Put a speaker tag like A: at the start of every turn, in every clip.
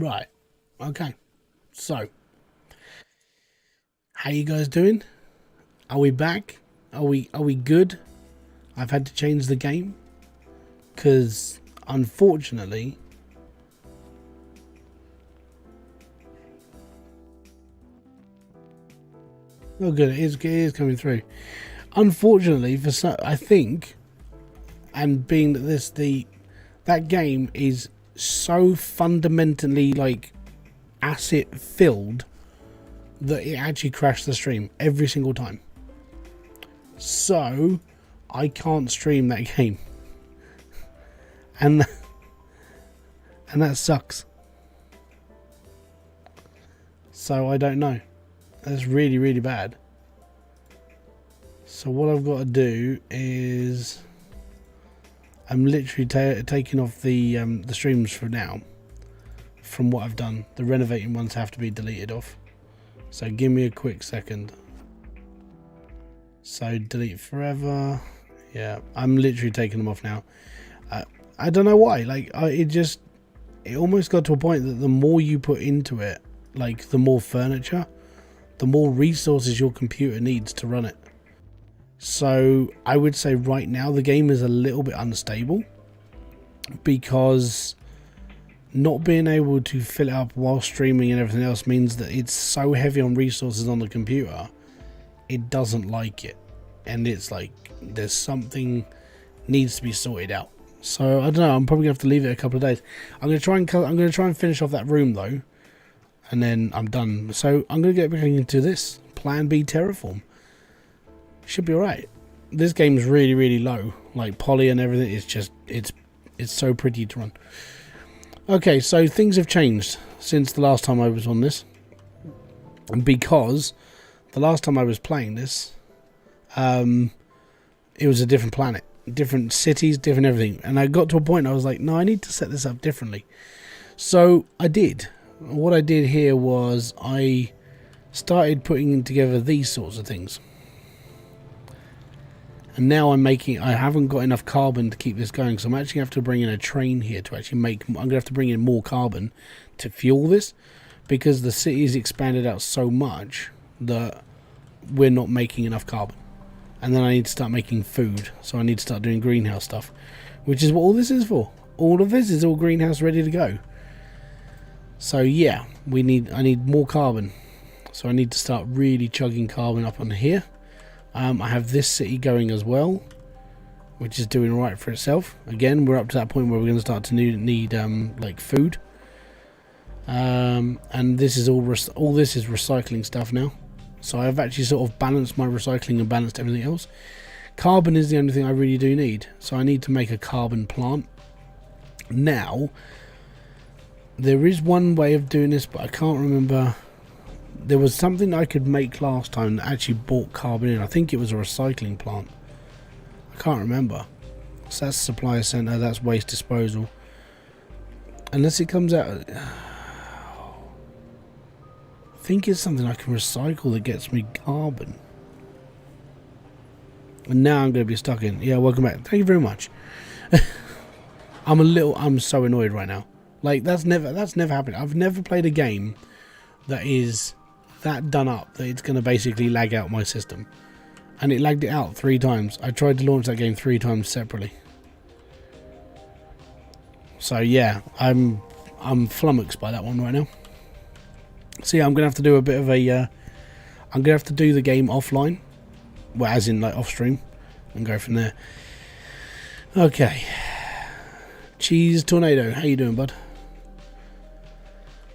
A: Right. Okay. So, how you guys doing? Are we back? Are we good? I've had to change the game because unfortunately oh good, it is coming through. Unfortunately for some, I think, and being that that game is so fundamentally like asset filled that it actually crashed the stream every single time. So I can't stream that game, and that sucks. So I don't know. That's really, really bad. So what I've got to do is I'm literally taking off the streams for now. From what I've done, the renovating ones have to be deleted off. So give me a quick second. So delete forever. Yeah, I'm literally taking them off now. I don't know why. Like it almost got to a point that the more you put into it, like the more furniture, the more resources your computer needs to run it. So I would say right now the game is a little bit unstable because not being able to fill it up while streaming and everything else means that it's so heavy on resources on the computer, it doesn't like it. And it's like there's something needs to be sorted out. So I don't know, I'm probably gonna have to leave it a couple of days. I'm gonna try and finish off that room though, and then I'm done. So I'm gonna get back into this Plan B Terraform. Should be alright. This game's really, really low, like poly and everything. It's just it's so pretty to run. Okay, so things have changed since the last time I was on this, because the last time I was playing this, it was a different planet, different cities, different everything, and I got to a point I was like, no, I need to set this up differently. So I did. What I did here was I started putting together these sorts of things. And now I haven't got enough carbon to keep this going, so I'm actually going to have to bring in a train here to actually I'm going to have to bring in more carbon to fuel this, because the city's expanded out so much that we're not making enough carbon. And then I need to start making food, so I need to start doing greenhouse stuff, which is what all this is for. All of this is all greenhouse ready to go. So yeah, I need more carbon, so I need to start really chugging carbon up on here. I have this city going as well, which is doing right for itself. Again, we're up to that point where we're going to start to need like food. And this is all this is recycling stuff now. So I've actually sort of balanced my recycling and balanced everything else. Carbon is the only thing I really do need. So I need to make a carbon plant. Now, there is one way of doing this, but I can't remember. There was something I could make last time that actually brought carbon in. I think it was a recycling plant. I can't remember. So that's supplier center, that's waste disposal. Unless it comes out... I think it's something I can recycle that gets me carbon. And now I'm going to be stuck in. Yeah, welcome back. Thank you very much. I'm so annoyed right now. Like, that's never happened. I've never played a game that is that done up that it's going to basically lag out my system, and it lagged it out 3 times. I tried to launch that game 3 times separately. So yeah, I'm flummoxed by that one right now. So yeah, I'm gonna have to do a bit of a I'm gonna have to do the game offline, well, as in like off stream, and go from there. Okay, Cheese Tornado, how you doing, bud?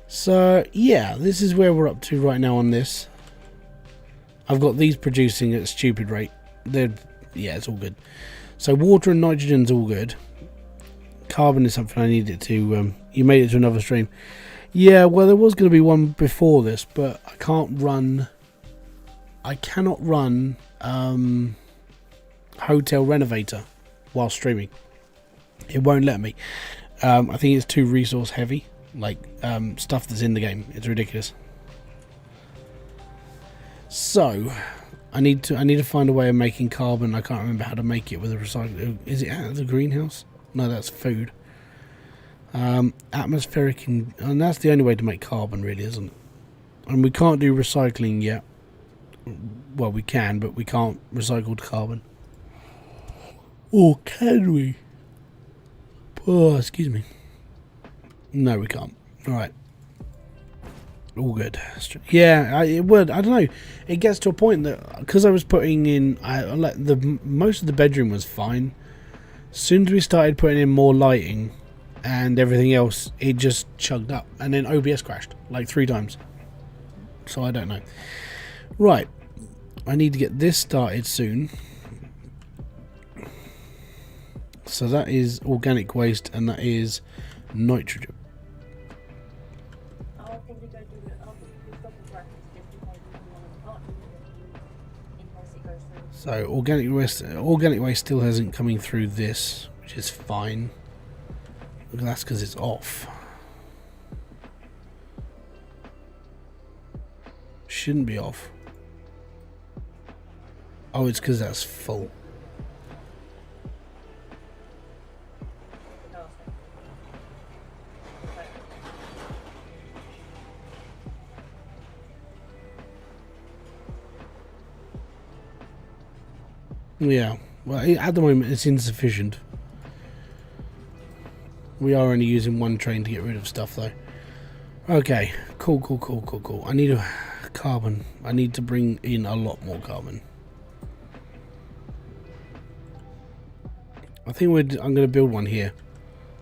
A: So yeah, this is where we're up to right now on this. I've got these producing at a stupid rate. Yeah, it's all good. So water and nitrogen's all good. Carbon is something I needed to. You made it to another stream. Yeah, well, there was going to be one before this, but I cannot run Hotel Renovator while streaming. It won't let me. I think it's too resource heavy. Like stuff that's in the game, it's ridiculous. So I need to find a way of making carbon. I can't remember how to make it with a recycling. Is it out of the greenhouse? No, that's food. Atmospheric, and that's the only way to make carbon, really, isn't it? And we can't do recycling yet. Well, we can, but we can't recycle carbon. Or can we? Oh, excuse me. No, we can't. Alright. All good. Yeah, it would. I don't know. It gets to a point that, because I was putting in, most of the bedroom was fine. As soon as we started putting in more lighting and everything else, it just chugged up. And then OBS crashed like 3 times. So I don't know. Right. I need to get this started soon. So that is organic waste, and that is nitrogen. So organic waste still hasn't coming through this, which is fine. That's because it's off. Shouldn't be off. Oh, it's because that's full. Yeah, well, at the moment it's insufficient. We are only using 1 train to get rid of stuff, though. Okay, cool. I need carbon. I need to bring in a lot more carbon. I think I'm going to build one here.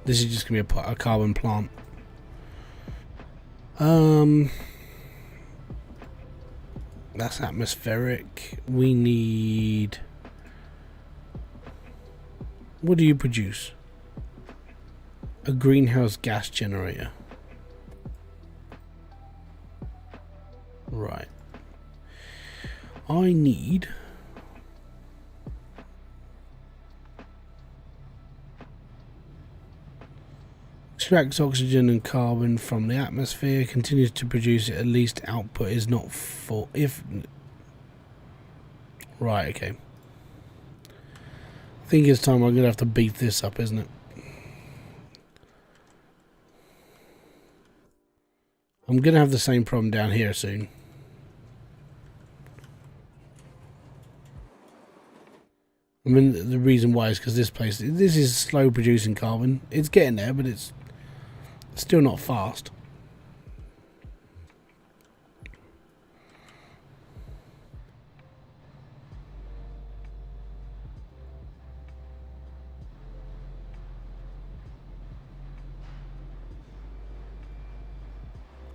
A: This is just going to be a carbon plant. That's atmospheric. We need... What do you produce? A greenhouse gas generator. Right. I need... Extracts oxygen and carbon from the atmosphere, continues to produce it, at least output is not full. If... Right, okay. I think it's time I'm going to have to beef this up, isn't it? I'm going to have the same problem down here soon. I mean, the reason why is because this is slow producing carbon. It's getting there, but it's still not fast.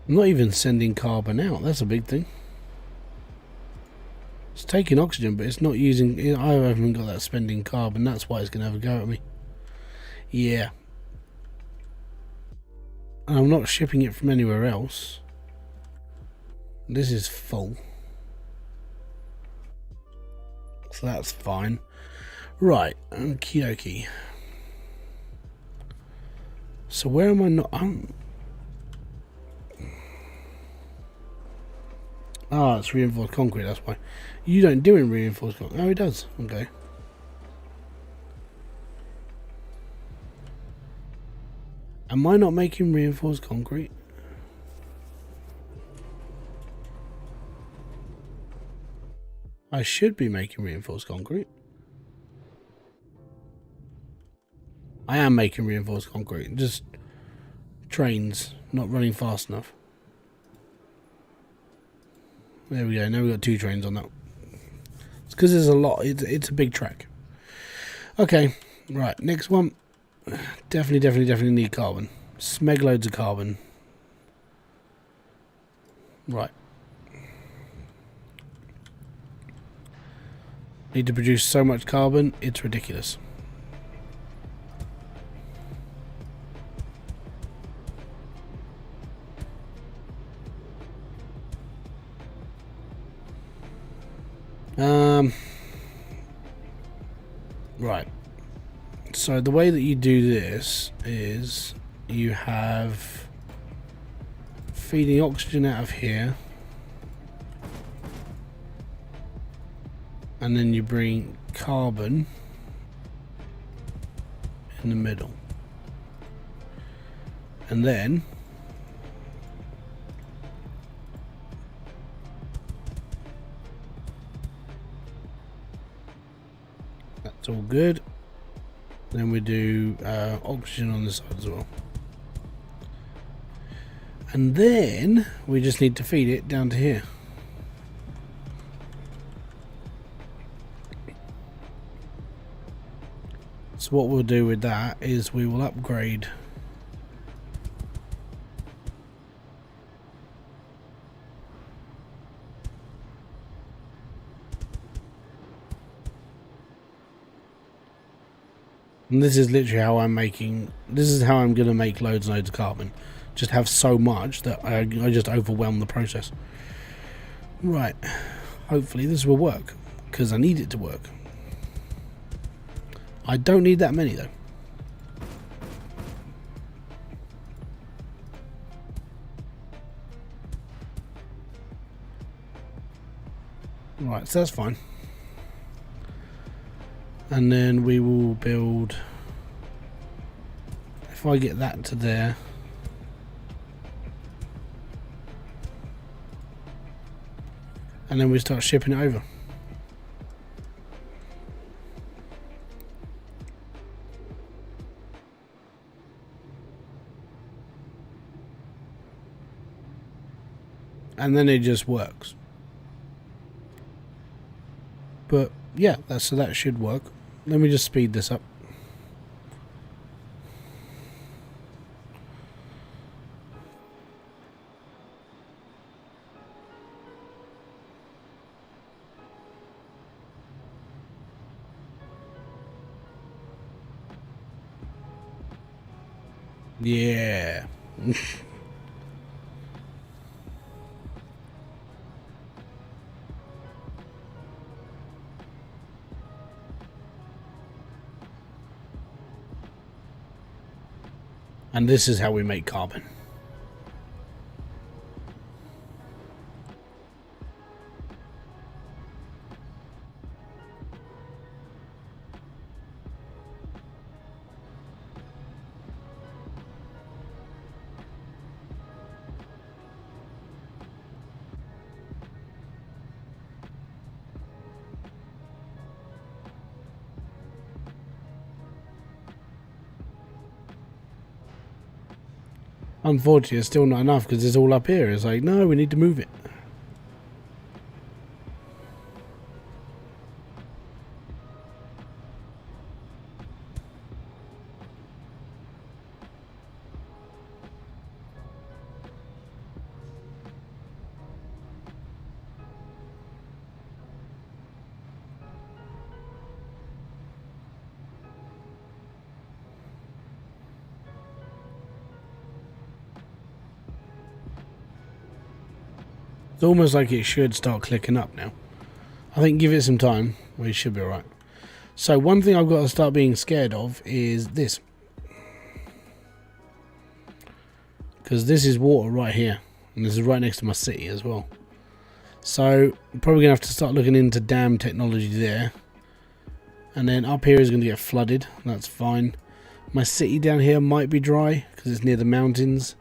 A: I'm not even sending carbon out. That's a big thing. It's taking oxygen, but it's not using... I haven't got that spending carbon. That's why it's going to have a go at me. Yeah. And I'm not shipping it from anywhere else. This is full. So that's fine. Right. Okie dokie. So where am I not... Ah, it's reinforced concrete, that's why. You don't do it in reinforced concrete. Oh, it does. Okay. Am I not making reinforced concrete? I should be making reinforced concrete. I am making reinforced concrete. Just trains not running fast enough. There we go. Now we've got 2 trains on that. It's because there's a lot. It's a big track. Okay. Right. Next one. Definitely need carbon. Smeg loads of carbon. Right. Need to produce so much carbon. It's ridiculous. Right. So the way that you do this is you have feeding oxygen out of here, and then you bring carbon in the middle. And then that's all good. Then we do oxygen on the side as well. And then we just need to feed it down to here. So what we'll do with that is we will upgrade and this is literally how I'm making, this is how I'm going to make loads and loads of carbon. Just have so much that I just overwhelm the process. Right, hopefully this will work, because I need it to work. I don't need that many though. Right, so that's fine. And then we will build, if I get that to there, and then we start shipping it over. And then it just works. But yeah, so that should work. Let me just speed this up. Yeah. And this is how we make carbon. Unfortunately, it's still not enough because it's all up here. It's like, no, we need to move it. It's almost like it should start clicking up now. I think give it some time, we should be alright. So one thing I've got to start being scared of is this. Because this is water right here. And this is right next to my city as well. So I'm probably going to have to start looking into dam technology there. And then up here is going to get flooded. That's fine. My city down here might be dry because it's near the mountains.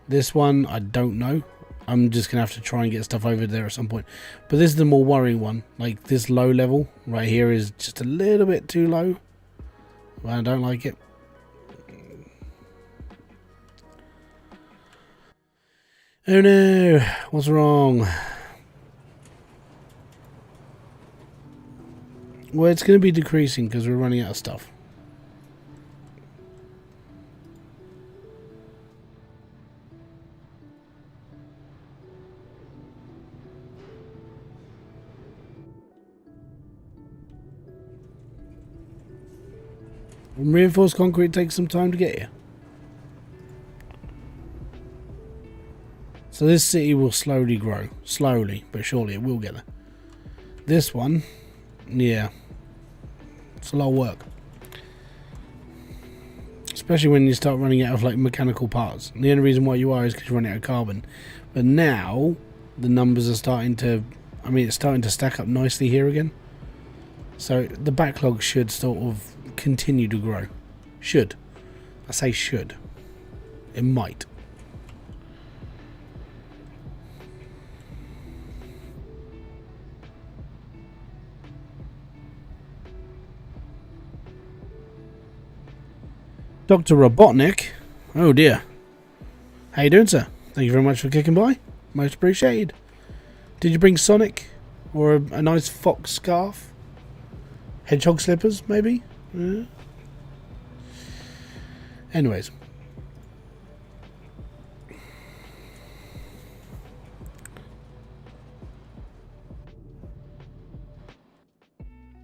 A: This one, I don't know. I'm just going to have to try and get stuff over there at some point. But this is the more worrying one. Like this low level right here is just a little bit too low. I don't like it. Oh no, what's wrong? Well, it's going to be decreasing because we're running out of stuff. And reinforced concrete takes some time to get here. So this city will slowly grow. Slowly, but surely it will get there. This one, yeah. It's a lot of work. Especially when you start running out of like mechanical parts. And the only reason why you are is because you're running out of carbon. But now, the numbers are starting to... I mean, it's starting to stack up nicely here again. So the backlog should sort of continue to grow. Should. I say should. It might. Dr. Robotnik? Oh dear. How you doing, sir? Thank you very much for kicking by. Most appreciated. Did you bring Sonic? Or a nice fox scarf? Hedgehog slippers, maybe? Anyways.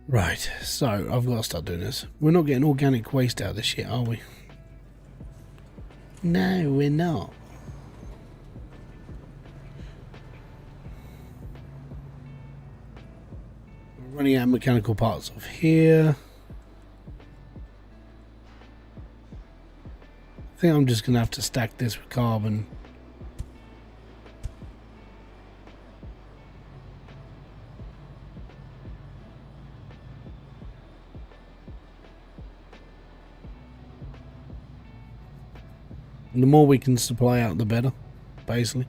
A: Right, so I've got to start doing this. We're not getting organic waste out of this shit, are we? No, we're not. We're running out of mechanical parts off here. I think I'm just going to have to stack this with carbon. The more we can supply out, the better, basically.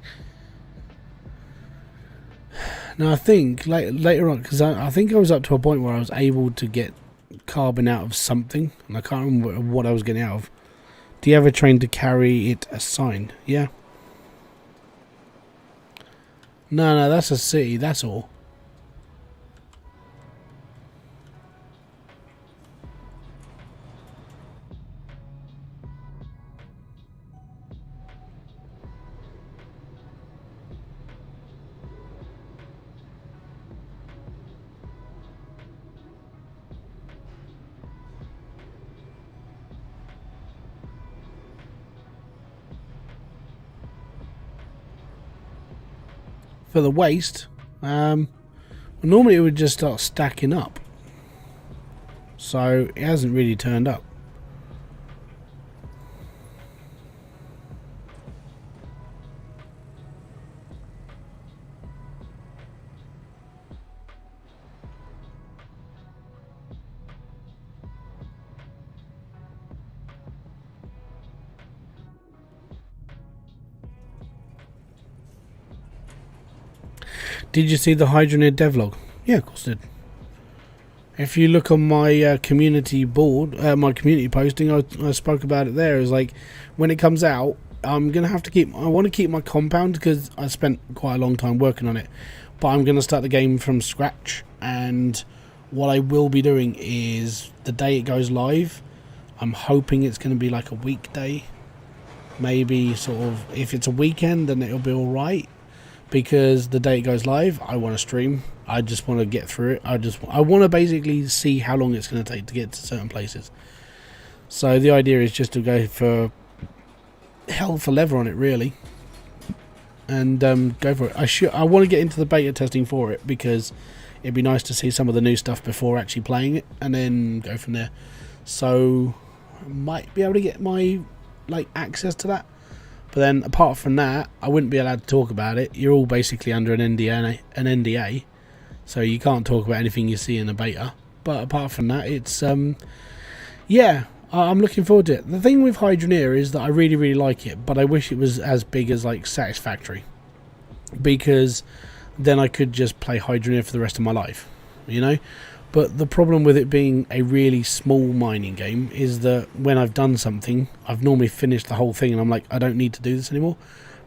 A: Now, I think later on, because I think I was up to a point where I was able to get carbon out of something, and I can't remember what I was getting out of. Do you have a train to carry it assigned? Yeah. No, that's a city, that's all. For the waste, well, normally it would just start stacking up. So it hasn't really turned up. Did you see the Hydroneer devlog? Yeah, of course I did. If you look on my community board, my community posting, I spoke about it there. It's like, when it comes out, I'm going to have to keep... I want to keep my compound because I spent quite a long time working on it. But I'm going to start the game from scratch. And what I will be doing is, the day it goes live, I'm hoping it's going to be like a weekday. Maybe sort of... If it's a weekend, then it'll be alright. Because the day it goes live, I want to stream. I just want to get through it. I want to basically see how long it's going to take to get to certain places. So the idea is just to go for hell for leather on it, really, and go for it. I want to get into the beta testing for it because it'd be nice to see some of the new stuff before actually playing it, and then go from there. So I might be able to get my access to that. But then, apart from that, I wouldn't be allowed to talk about it. You're all basically under an NDA, so you can't talk about anything you see in the beta. But apart from that, it's yeah, I'm looking forward to it. The thing with Hydroneer is that I really, really like it, but I wish it was as big as Satisfactory, because then I could just play Hydroneer for the rest of my life, you know. But the problem with it being a really small mining game is that when I've done something, I've normally finished the whole thing and I'm like, I don't need to do this anymore.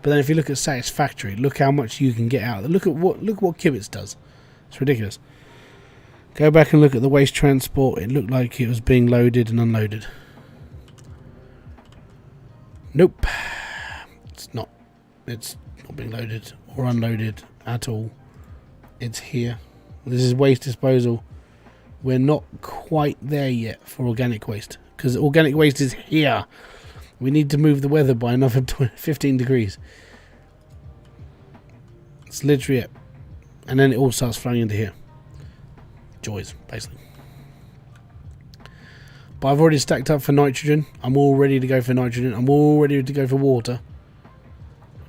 A: But then if you look at Satisfactory, look how much you can get out of it. Look at what Kibitz does. It's ridiculous. Go back and look at the waste transport. It looked like it was being loaded and unloaded. Nope. It's not. It's not being loaded or unloaded at all. It's here. This is waste disposal. We're not quite there yet for organic waste, because organic waste is here. We need to move the weather by another 15 degrees. It's literally it. And then it all starts flowing into here. Joys, basically. But I've already stacked up for nitrogen. I'm all ready to go for nitrogen. I'm all ready to go for water.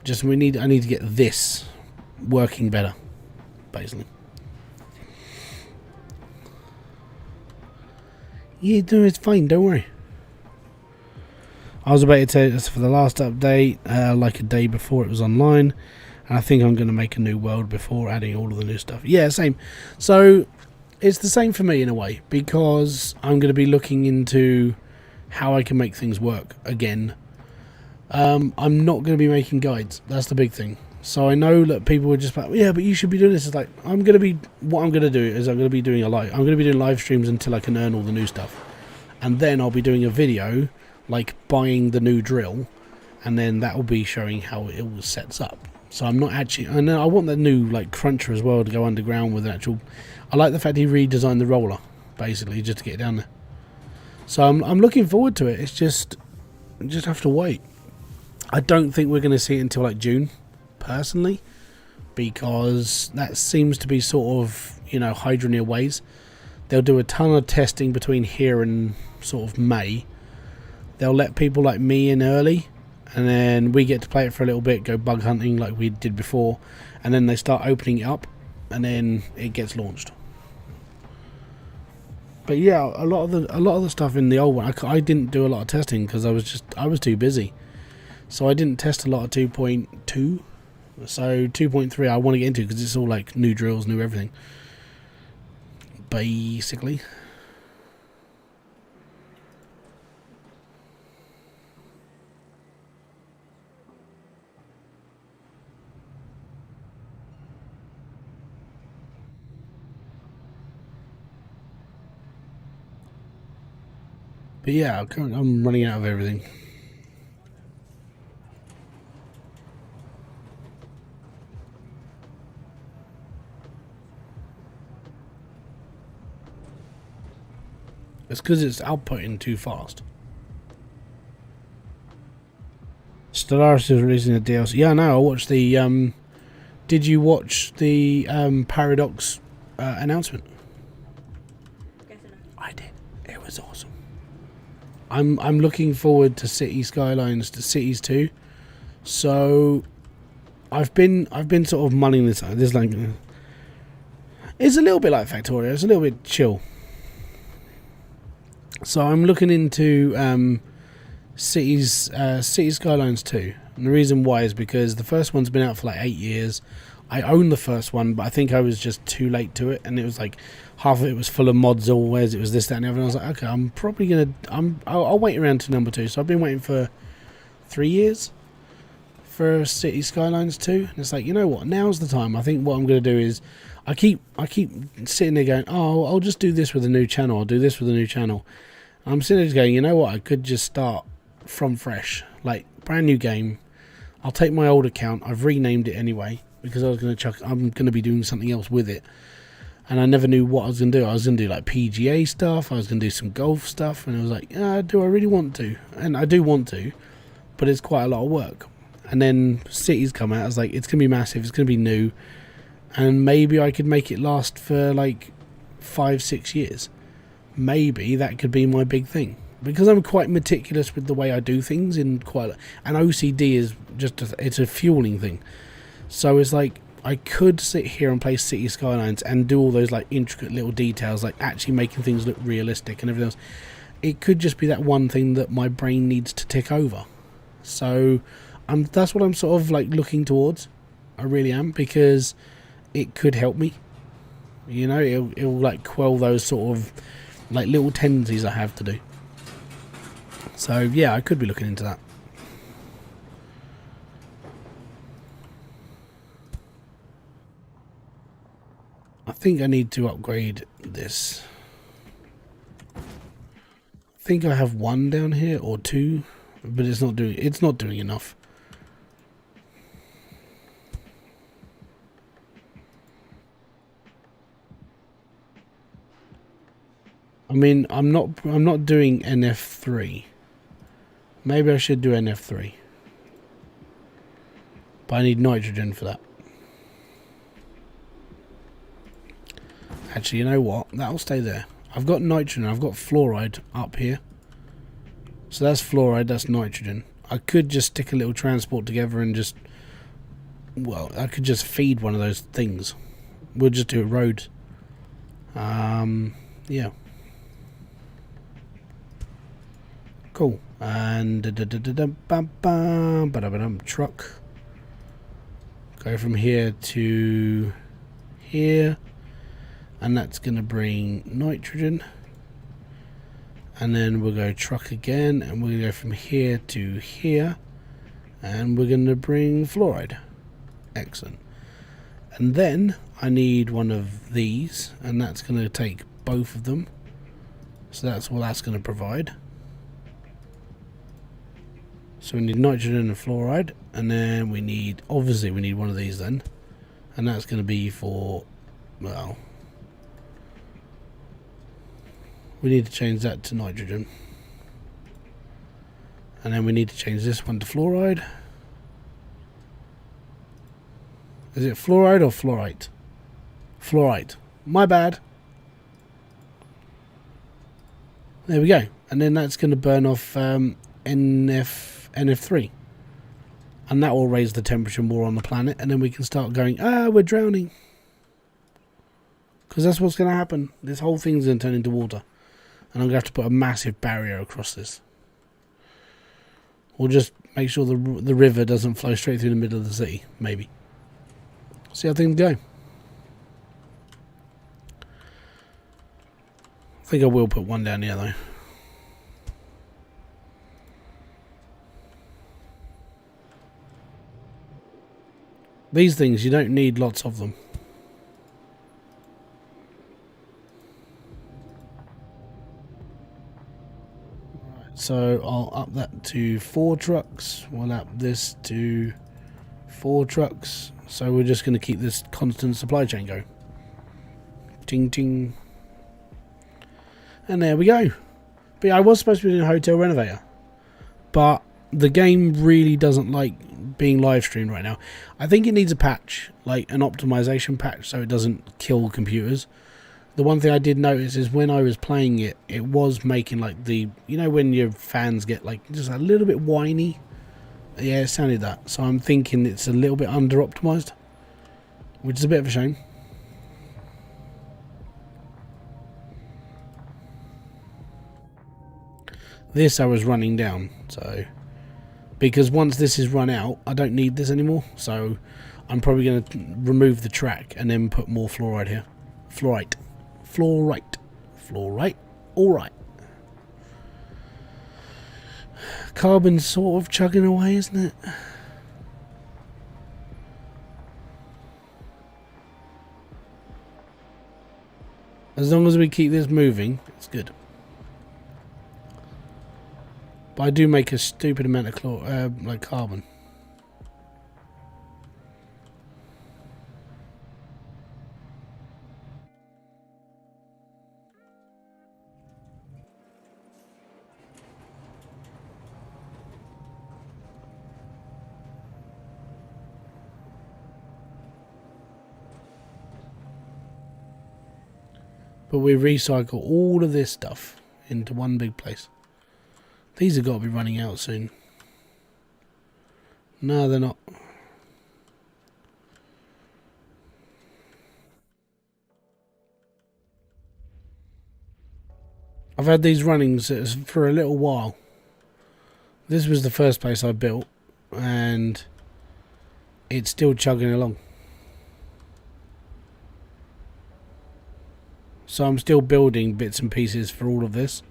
A: Just I need to get this working better, basically. Yeah, no, it's fine. Don't worry. I was about to tell you this for the last update, like a day before it was online. And I think I'm going to make a new world before adding all of the new stuff. Yeah, same. So it's the same for me in a way, because I'm going to be looking into how I can make things work again. I'm not going to be making guides. That's the big thing. So I know that people were just like, yeah, but you should be doing this. It's like, what I'm going to do is I'm going to be doing live streams until I can earn all the new stuff. And then I'll be doing a video, like buying the new drill, and then that will be showing how it all sets up. So I'm not actually, and I want the new like cruncher as well to go underground with an actual. I like the fact he redesigned the roller, basically, just to get it down there. So I'm looking forward to it. It's just have to wait. I don't think we're going to see it until like June, personally, because that seems to be sort of, you know, Hydroneer ways. They'll do a ton of testing between here and sort of May. They'll let people like me in early, and then we get to play it for a little bit, go bug hunting like we did before, and then they start opening it up, and then it gets launched. But yeah, a lot of the stuff in the old one, I didn't do a lot of testing because I was too busy, so I didn't test a lot of 2.2. So 2.3 I want to get into because it's all like new drills, new everything, basically. But yeah, I'm running out of everything. It's because it's outputting too fast. Stellaris is releasing a DLC. Yeah, no, I watched the. Did you watch the Paradox announcement? I did. It was awesome. I'm looking forward to City Skylines, to Cities 2. So I've been sort of mulling this. This like it's a little bit like Factorio. It's a little bit chill. So I'm looking into City Skylines 2. And the reason why is because the first one's been out for like 8 years. I own the first one, but I think I was just too late to it, and it was like half of it was full of mods always. It was this, that, and the other. And I was like, okay, I'm probably gonna I'll wait around to number 2. So I've been waiting for 3 years for City Skylines 2, and it's like, you know what? Now's the time. I think what I'm gonna do is I keep sitting there going, oh, I'll just do this with a new channel. I'll do this with a new channel. I'm sitting there going, you know what? I could just start from fresh, like brand new game. I'll take my old account. I've renamed it anyway because I'm going to be doing something else with it, and I never knew what I was going to do. I was going to do like PGA stuff. I was going to do some golf stuff, and I was like, do I really want to? And I do want to, but it's quite a lot of work. And then Cities come out. I was like, it's going to be massive. It's going to be new, and maybe I could make it last for like 5-6 years. Maybe that could be my big thing, because I'm quite meticulous with the way I do things. And OCD is just it's a fueling thing. So it's like I could sit here and play City Skylines and do all those like intricate little details, like actually making things look realistic and everything else. It could just be that one thing that my brain needs to tick over. So that's what I'm sort of like looking towards. I really am, because it could help me. You know, it'll like quell those sort of like little tendencies I have to do. So yeah, I could be looking into that. I think I need to upgrade this. I think I have 1 down here or 2, but it's not doing enough. I mean, I'm not doing NF3. Maybe I should do NF3. But I need nitrogen for that. Actually, you know what? That'll stay there. I've got nitrogen. I've got fluoride up here. So that's fluoride, that's nitrogen. I could just stick a little transport together and just... Well, I could just feed one of those things. We'll just do a road. Yeah. Cool. And truck. Go from here to here, and that's going to bring nitrogen. And then we'll go truck again, and we'll go from here to here, and we're going to bring fluoride. Excellent. And then I need one of these, and that's going to take both of them. So that's what that's going to provide. So we need nitrogen and fluoride, and then we need, obviously we need one of these then, and that's going to be for, well, we need to change that to nitrogen, and then we need to change this one to fluoride. Is it fluoride or fluorite? Fluorite. My bad. There we go. And then that's going to burn off NF3. And that will raise the temperature more on the planet. And then we can start going, we're drowning. Because that's what's going to happen. This whole thing's going to turn into water. And I'm going to have to put a massive barrier across this. Or just make sure the river doesn't flow straight through the middle of the city. Maybe. See how things go. I think I will put one down here though. These things, you don't need lots of them. Right, so I'll up that to 4 trucks. We'll up this to 4 trucks. So we're just going to keep this constant supply chain going. Ting ting. And there we go. But yeah, I was supposed to be doing a hotel renovator. But the game really doesn't like being live streamed right now. I think it needs a patch, like an optimization patch, so it doesn't kill computers. The one thing I did notice is when I was playing it, it was making like the, you know, when your fans get like just a little bit whiny. Yeah, it sounded that. So I'm thinking it's a little bit under optimized, which is a bit of a shame. This I was running down, so because once this is run out, I don't need this anymore. So I'm probably going to remove the track and then put more fluoride here. Fluorite. All right. Carbon's sort of chugging away, isn't it? As long as we keep this moving, it's good. But I do make a stupid amount of like carbon. But we recycle all of this stuff into one big place. These have got to be running out soon. No, they're not. I've had these running for a little while. This was the first place I built, and it's still chugging along. So I'm still building bits and pieces for all of this.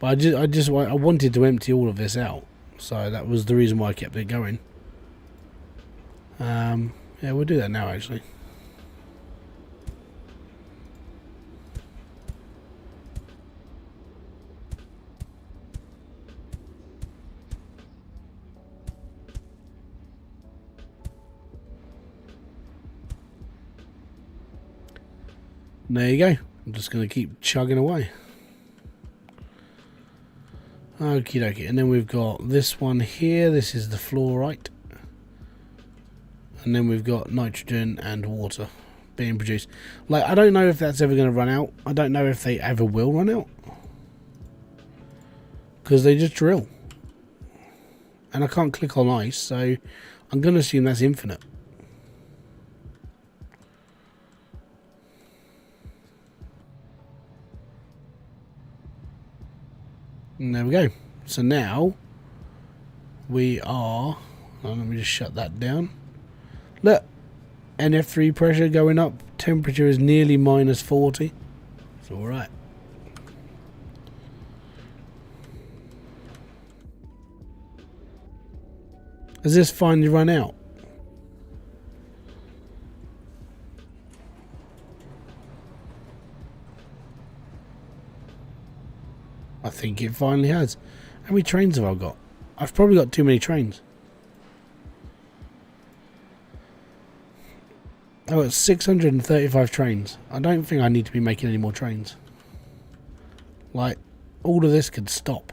A: But I wanted to empty all of this out. So that was the reason why I kept it going. Yeah, we'll do that now actually. There you go. I'm just going to keep chugging away. Okie dokie. And then we've got this one here. This is the fluorite. And then we've got nitrogen and water being produced. Like, I don't know if that's ever going to run out. I don't know if they ever will run out. Because they just drill. And I can't click on ice, so I'm going to assume that's infinite. And there we go. So now we are. Let me just shut that down. Look, NF3 pressure going up. Temperature is nearly -40. It's all right. Has this finally run out? I think it finally has. How many trains have I got? I've probably got too many trains. I've got 635 trains. I don't think I need to be making any more trains. Like, all of this could stop.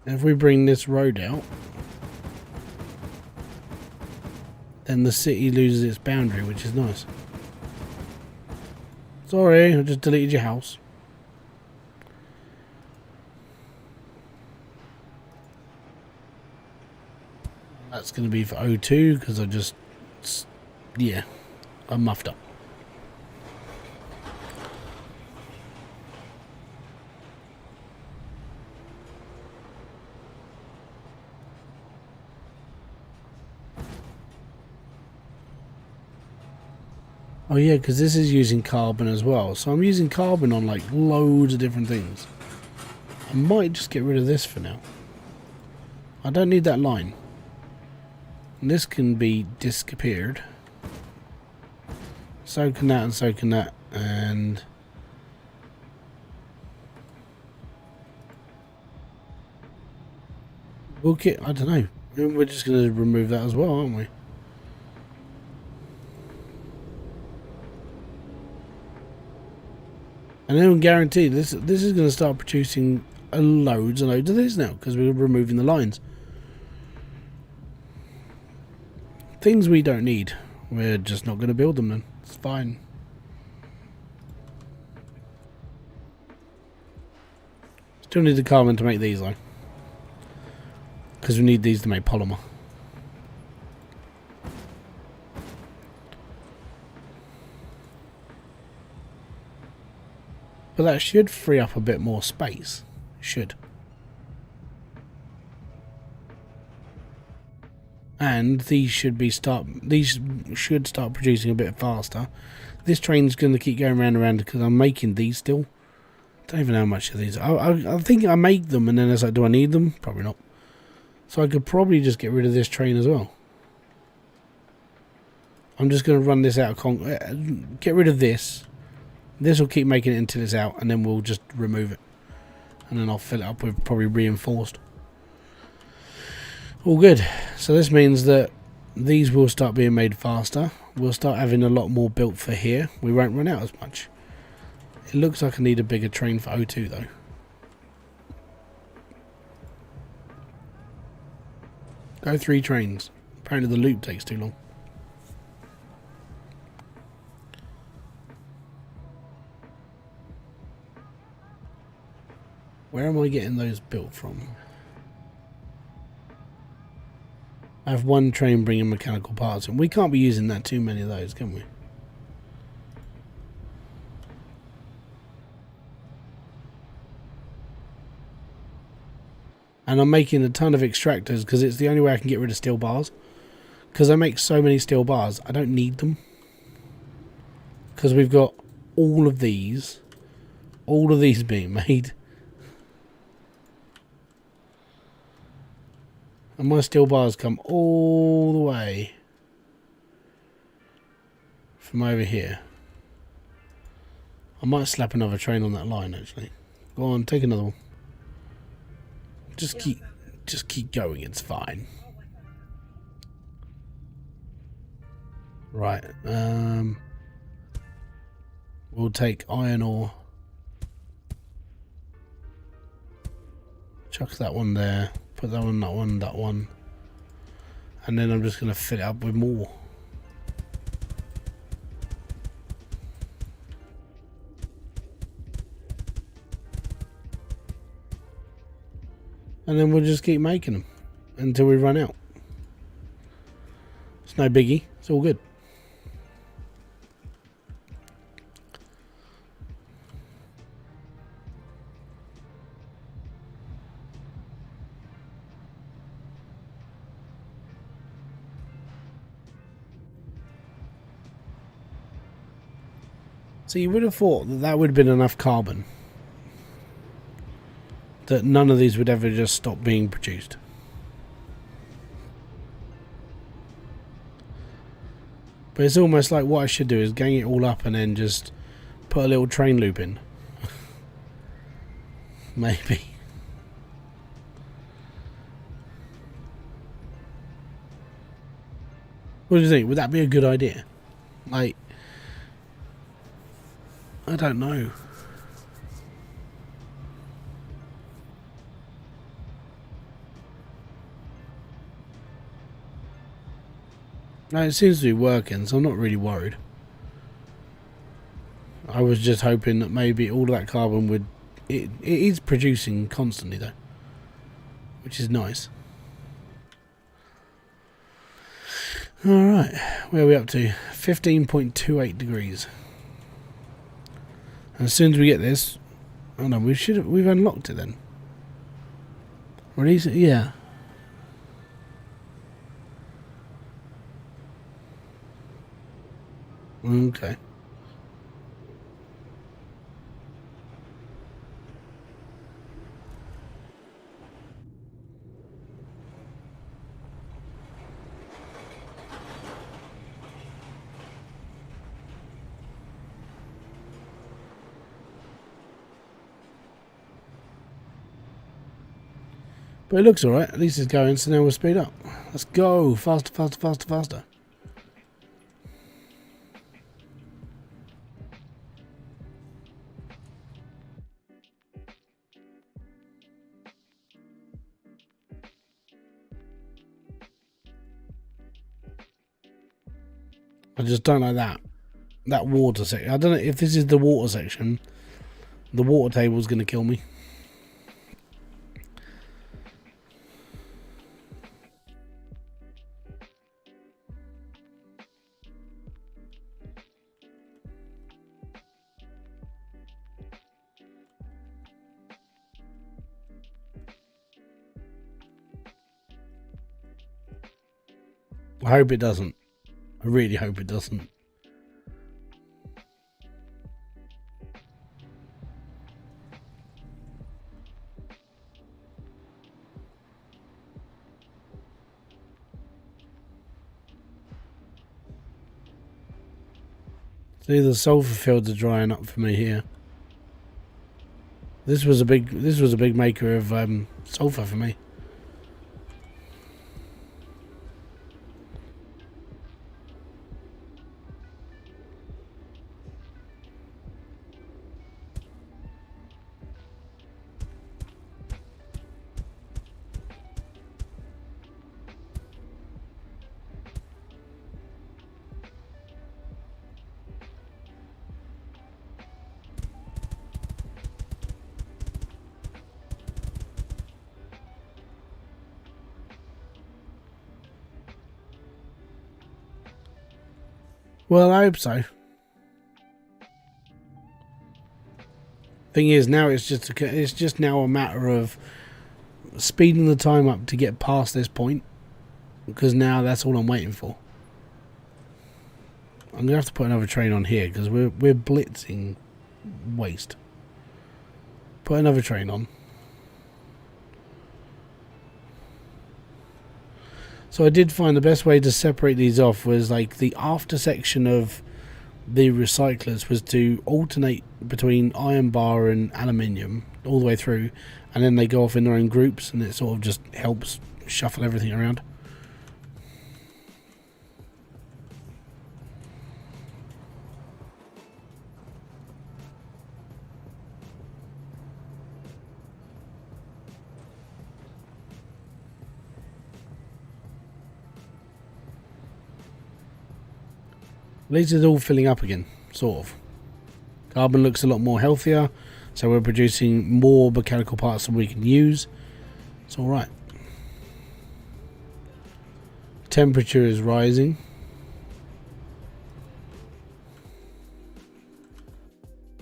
A: If we bring this road out, then the city loses its boundary, which is nice. Sorry, I just deleted your house. That's going to be for O2 because I just, yeah, I'm muffed up. Oh yeah, because this is using carbon as well. So I'm using carbon on like loads of different things. I might just get rid of this for now. I don't need that line. And this can be disappeared. So can that and so can that. And we'll get, I don't know. We're just going to remove that as well, aren't we? And then guaranteed this is going to start producing loads and loads of this now because we're removing the lines. Things we don't need, we're just not going to build them then. It's fine. Still need the carbon to make these though, because we need these to make polymer. But that should free up a bit more space. Should. And these should should start producing a bit faster. This train's going to keep going round and round because I'm making these still. Don't even know how much of these. I think I make them and then it's like, do I need them? Probably not. So I could probably just get rid of this train as well. I'm just going to run this out of get rid of this. This will keep making it until it's out, and then we'll just remove it. And then I'll fill it up with probably reinforced. All good. So this means that these will start being made faster. We'll start having a lot more built for here. We won't run out as much. It looks like I need a bigger train for O2 though. Go 3 trains. Apparently the loop takes too long. Where am I getting those built from? I have one train bringing mechanical parts in. We can't be using that too many of those, can we? And I'm making a ton of extractors because it's the only way I can get rid of steel bars. Because I make so many steel bars, I don't need them. Because we've got all of these being made. And my steel bars come all the way from over here. I might slap another train on that line actually. Go on, take another one. Just keep going, it's fine. Right, we'll take iron ore. Chuck that one there. Put that one, that one, that one. And then I'm just going to fill it up with more. And then we'll just keep making them. until we run out. It's no biggie. It's all good. So you would have thought that that would have been enough carbon that none of these would ever just stop being produced. But it's almost like what I should do is gang it all up and then just put a little train loop in. Maybe. What do you think? Would that be a good idea? Like, I don't know. No, it seems to be working, so I'm not really worried. I was just hoping that maybe all of that carbon would... It is producing constantly, though. Which is nice. Alright, where are we up to? 15.28 degrees. And as soon as we get this... Oh no, we've unlocked it then. Release it? Yeah. Okay. But it looks alright. At least it's going, so now we'll speed up. Let's go. Faster, faster, faster, faster. I just don't like that water section. I don't know if this is the water section. The water table is going to kill me. I hope it doesn't. I really hope it doesn't. See, the sulfur fields are drying up for me here. This was a big maker of sulfur for me. Well, I hope so. Thing is, now it's just now a matter of speeding the time up to get past this point, because now that's all I'm waiting for. I'm gonna have to put another train on here because we're blitzing waste. Put another train on. So I did find the best way to separate these off was like the after section of the recyclers was to alternate between iron bar and aluminium all the way through, and then they go off in their own groups, and it sort of just helps shuffle everything around. At least it's all filling up again, sort of. Carbon looks a lot more healthier, so we're producing more mechanical parts that we can use. It's alright. temperature is rising.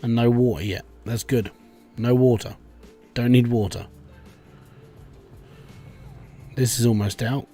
A: And no water yet. That's good. No water. Don't need water. This is almost out.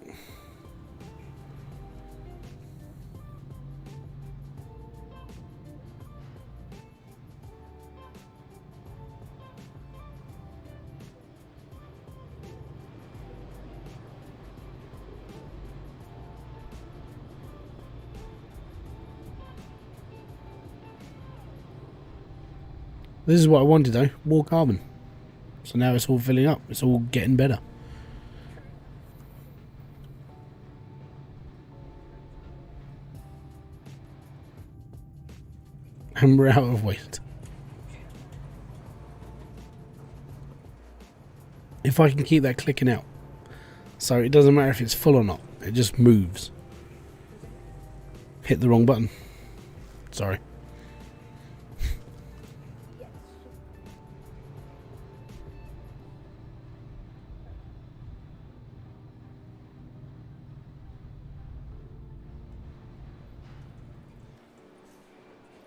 A: This is what I wanted though, more carbon. So now it's all filling up, it's all getting better. And we're out of waste. If I can keep that clicking out. So it doesn't matter if it's full or not, it just moves. Hit the wrong button. Sorry.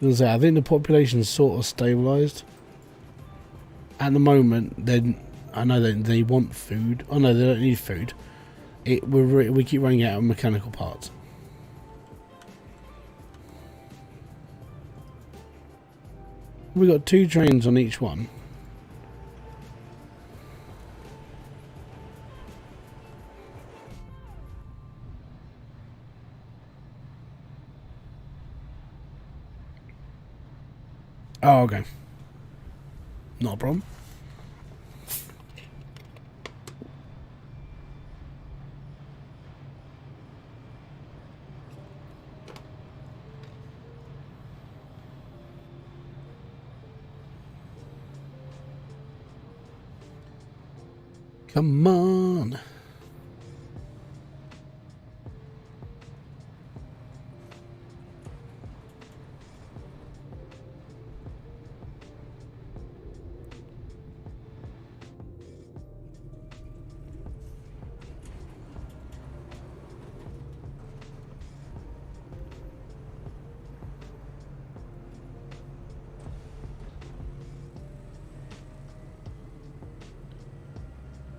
A: I think the population's sort of stabilised. At the moment, I know they want food. Oh no, they don't need food. We keep running out of mechanical parts. We got 2 trains on each one. Oh, okay. Not a problem. Come on.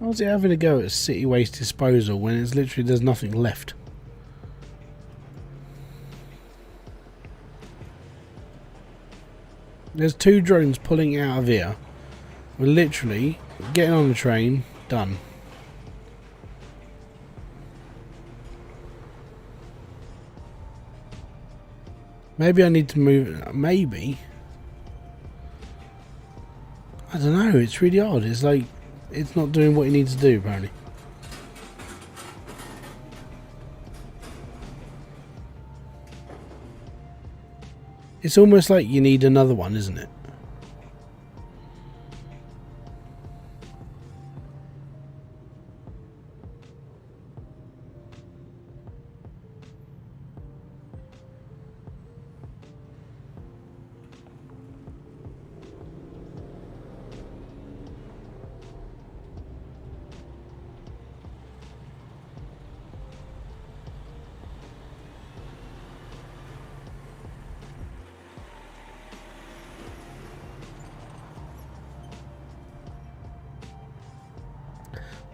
A: How's it having to go at city waste disposal when it's literally there's nothing left? There's 2 drones pulling out of here. We're literally getting on the train, done. Maybe I need to move, maybe. I don't know, it's really odd. It's like, it's not doing what it needs to do, apparently. It's almost like you need another one, isn't it?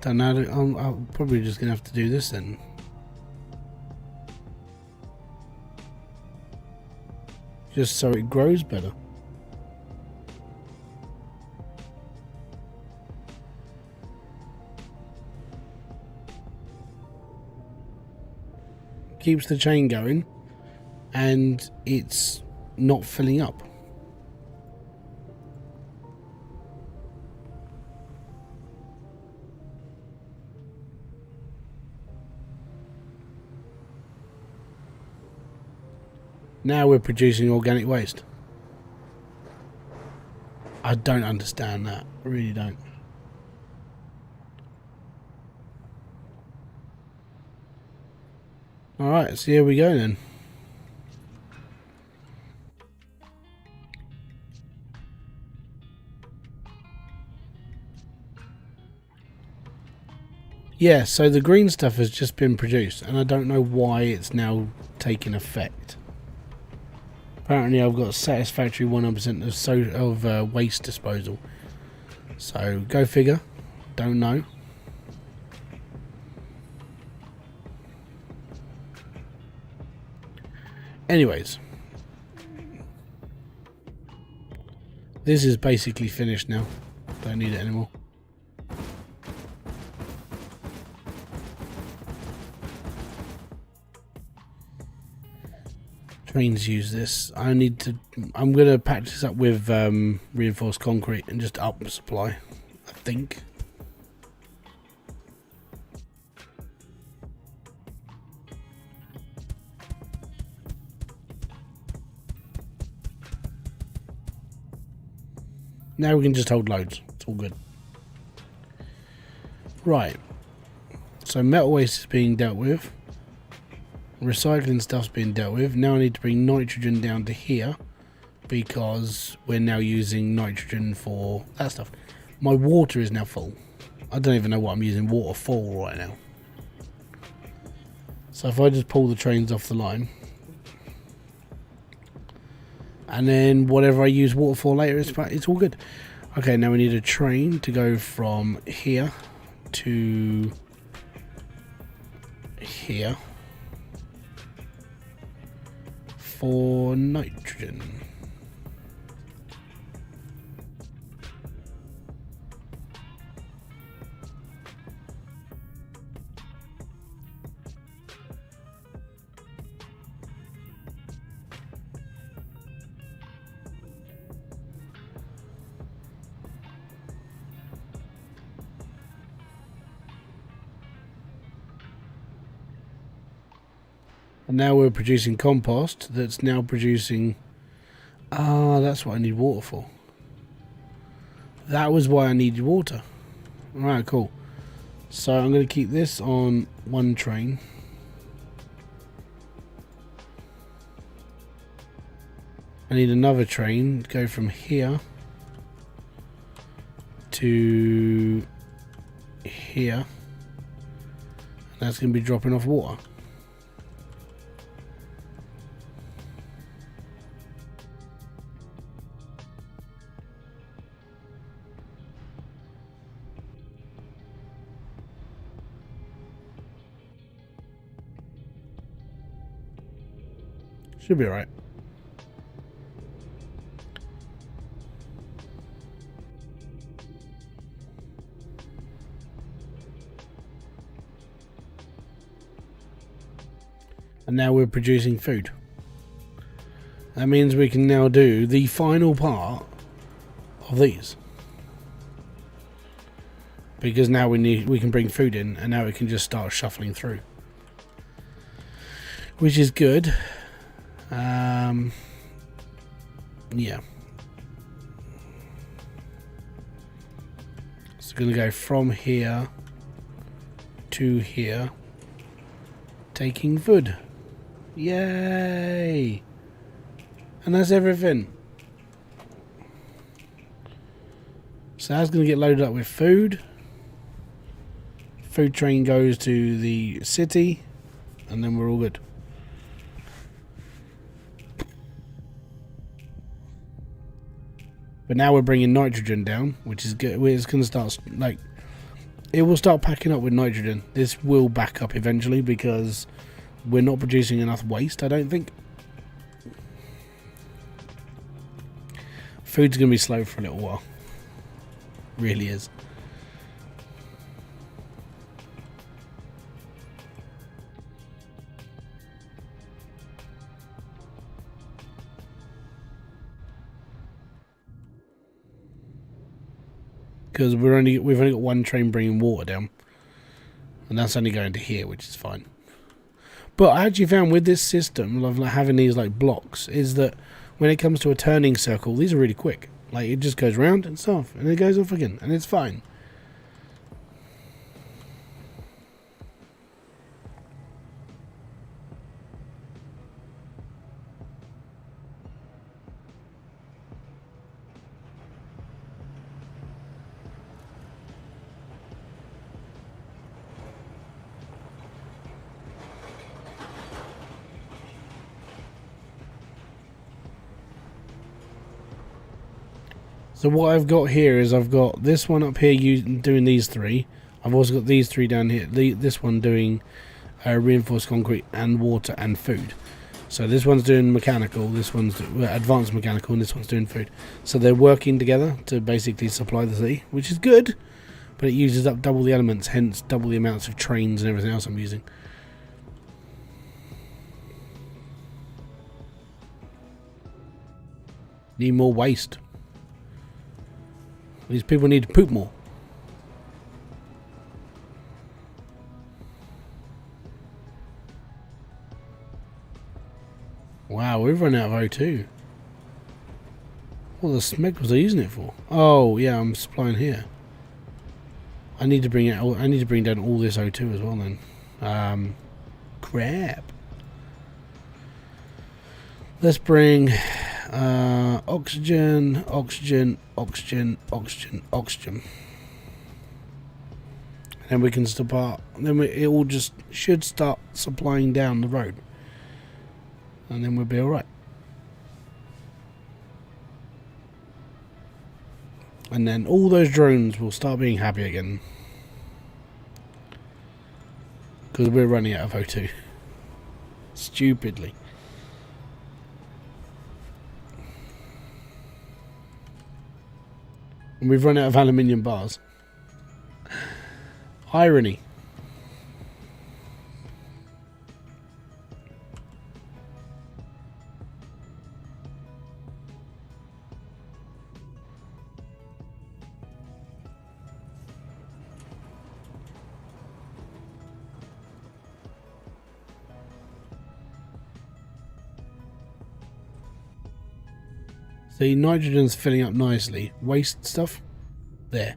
A: Don't know. I'm probably just gonna have to do this then. Just so it grows better. Keeps the chain going and it's not filling up. Now we're producing organic waste. I don't understand that. I really don't. Alright, so here we go then. Yeah, so the green stuff has just been produced, and I don't know why it's now taking effect. Apparently I've got satisfactory 100% of waste disposal. So, go figure. Don't know. Anyways. This is basically finished now. Don't need it anymore. Trains use this. I'm going to patch this up with reinforced concrete and just up the supply, I think. Now we can just hold loads. It's all good. Right. So metal waste is being dealt with. Recycling stuff's being dealt with. Now I need to bring nitrogen down to here because we're now using nitrogen for that stuff. My water is now full. I don't even know what I'm using water for right now. So if I just pull the trains off the line, and then whatever I use water for later, it's all good. Okay, now we need a train to go from here to here for nitrogen. And now we're producing compost that's now producing... Ah, that's what I need water for. That was why I needed water. Alright, cool. So I'm going to keep this on one train. I need another train to go from here to here. And that's going to be dropping off water. Should be alright. And now we're producing food. That means we can now do the final part of these. Because now we can bring food in, and now we can just start shuffling through. Which is good. Yeah. So going to go from here to here, taking food. Yay! And that's everything. So that's going to get loaded up with food. Food train goes to the city, and then we're all good. But now we're bringing nitrogen down, which is good. It's going to start, like, it will start packing up with nitrogen. This will back up eventually because we're not producing enough waste, I don't think. Food's going to be slow for a little while. Really is. Because we've only got one train bringing water down, and that's only going to here, which is fine. But I actually found with this system of having these like blocks is that when it comes to a turning circle, these are really quick. Like it just goes round and it's off, and it goes off again, and it's fine. So what I've got here is I've got this one up here doing these three. I've also got these three down here. This one doing reinforced concrete and water and food. So this one's doing mechanical, this one's advanced mechanical, and this one's doing food. So they're working together to basically supply the city, which is good, but it uses up double the elements, hence double the amounts of trains and everything else I'm using. Need more waste. These people need to poop more. Wow, we've run out of O2. What the smek was I using it for? Oh yeah, I'm supplying here. I need to bring it. I need to bring down all this O2 as well then. Crap. Let's bring oxygen, oxygen, oxygen, oxygen, oxygen. And we can start. Then it all just should start supplying down the road, and then we'll be all right. And then all those drones will start being happy again, because we're running out of O2. Stupidly. And we've run out of aluminium bars. Irony. See, nitrogen's filling up nicely. Waste stuff, there.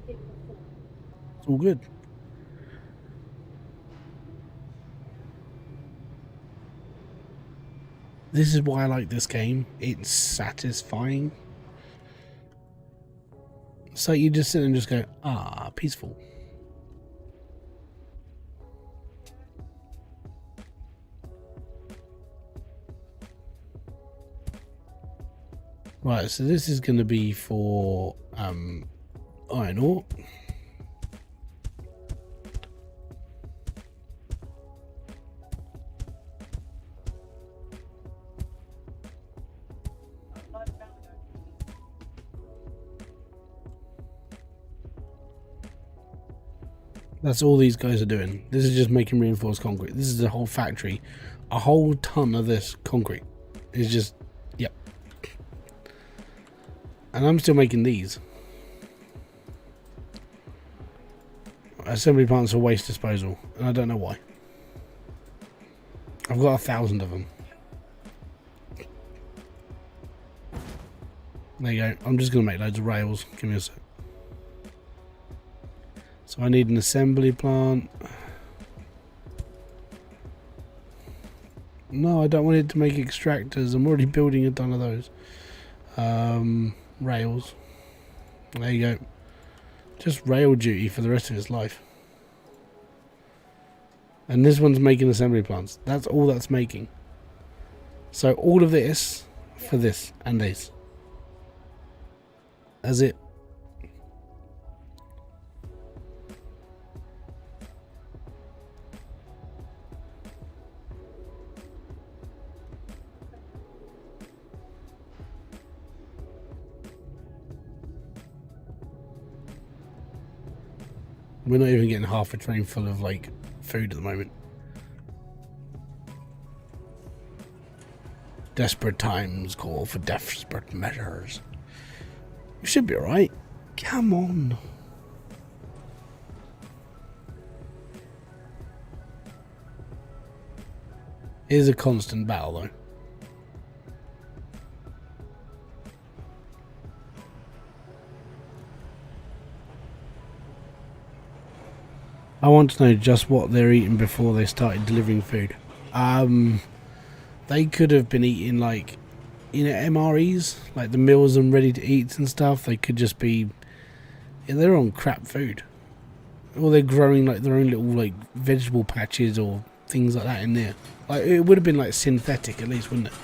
A: It's all good. This is why I like this game. It's satisfying. So you just sit and just go, ah, peaceful. Right, so this is going to be for iron ore. That's all these guys are doing. This is just making reinforced concrete. This is a whole factory. A whole ton of this concrete is just, yep. And I'm still making these. Assembly plants for waste disposal. And I don't know why. I've got 1,000 of them. There you go. I'm just going to make loads of rails. Give me a sec. So I need an assembly plant. No, I don't want it to make extractors. I'm already building a ton of those. Rails. There you go. Just rail duty for the rest of his life. And this one's making assembly plants. That's all that's making. So all of this for this and this. That's it. We're not even getting half a train full of like food at the moment. Desperate times call for desperate measures. You should be alright. Come on. It is a constant battle though. I want to know just what they're eating before they started delivering food. They could have been eating like, you know, MREs, like the meals and ready to eat and stuff. They could just be, yeah, they're on crap food. Or they're growing like their own little like vegetable patches or things like that in there. Like it would have been like synthetic at least, wouldn't it?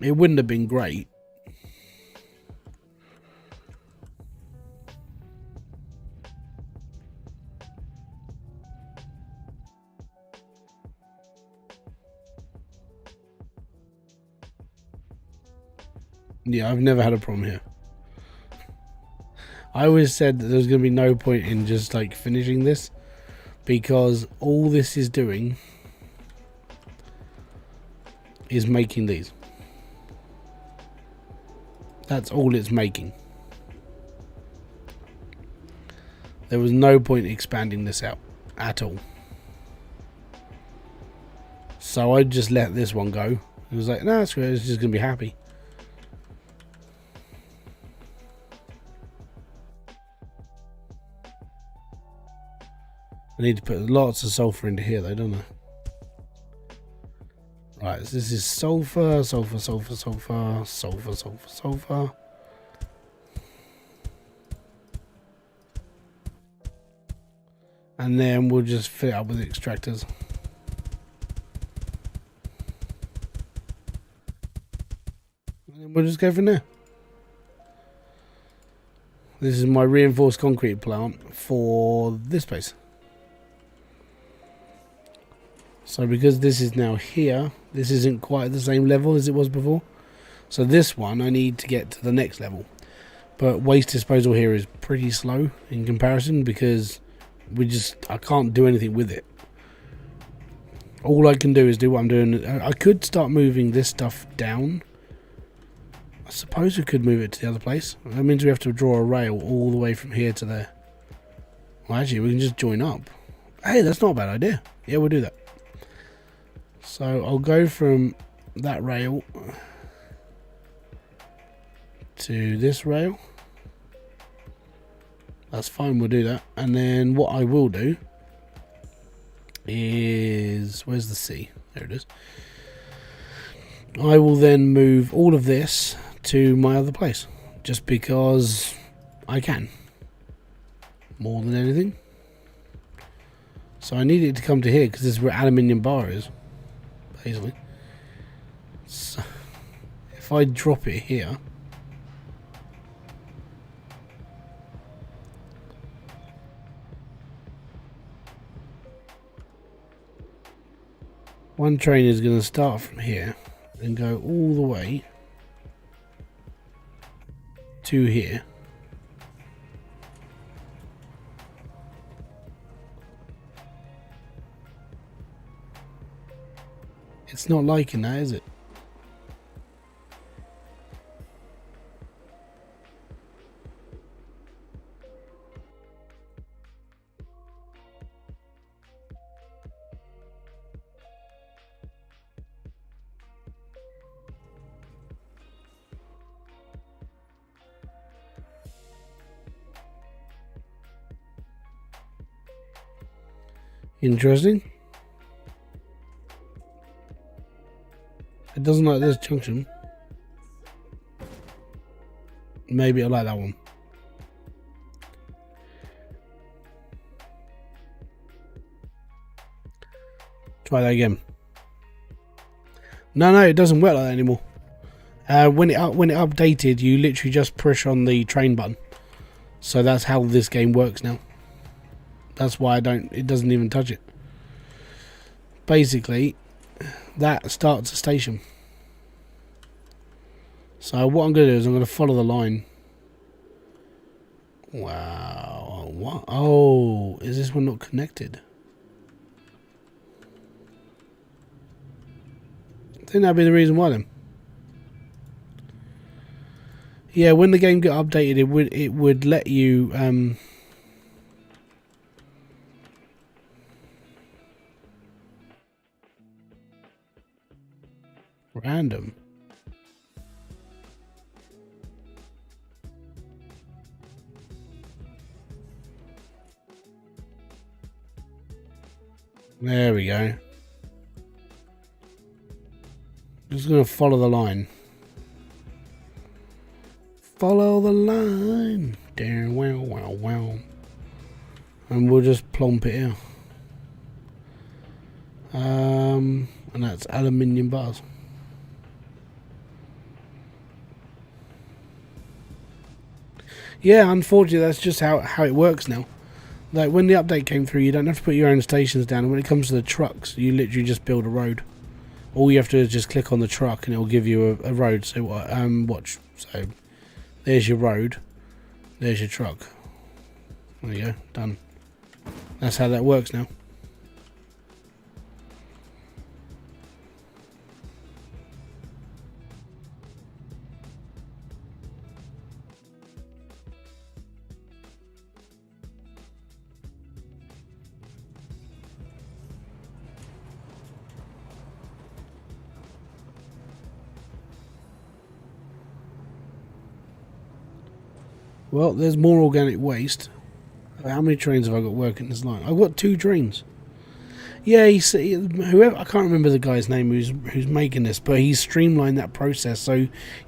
A: It wouldn't have been great. Yeah, I've never had a problem here. I always said that there's going to be no point in just like finishing this, because all this is doing is making these. That's all it's making. There was no point expanding this out at all. So I just let this one go. It was like, no, it's good. It's just going to be happy. I need to put lots of sulfur into here though, don't I? Right, so this is sulfur, sulfur, sulfur, sulfur, sulfur, sulfur, sulfur. And then we'll just fill it up with extractors. And then we'll just go from there. This is my reinforced concrete plant for this place. So because this is now here, this isn't quite at the same level as it was before. So this one I need to get to the next level. But waste disposal here is pretty slow in comparison, because I can't do anything with it. All I can do is do what I'm doing. I could start moving this stuff down. I suppose we could move it to the other place. That means we have to draw a rail all the way from here to there. Well, actually, we can just join up. Hey, that's not a bad idea. Yeah, we'll do that. So I'll go from that rail to this rail. That's fine, we'll do that. And then what I will do is, where's the sea? There it is. I will then move all of this to my other place, just because I can, more than anything. So I need it to come to here because this is where aluminium bar is, basically. So if I drop it here, one train is going to start from here and go all the way to here. It's not liking that, is it? Interesting. It doesn't like this junction. Maybe I like that one. Try that again. No, it doesn't work like that anymore. When it updated, you literally just push on the train button. So that's how this game works now. That's why it doesn't even touch it. Basically, that starts a station. So what I'm going to do is I'm going to follow the line. Wow. What? Oh, is this one not connected? I think that'd be the reason why then. Yeah, when the game got updated, it would let you random. There we go. Just going to follow the line. follow the line. Damn, wow, wow, wow. And we'll just plump it here. And that's aluminium bars. Yeah, unfortunately, that's just how it works now. Like, when the update came through, you don't have to put your own stations down. And when it comes to the trucks, you literally just build a road. All you have to do is just click on the truck and it will give you a road. So, watch. So, there's your road. There's your truck. There you go. Done. That's how that works now. Well, there's more organic waste. How many trains have I got working this line? I've got 2 trains. Yeah, whoever, I can't remember the guy's name who's making this, but he's streamlined that process so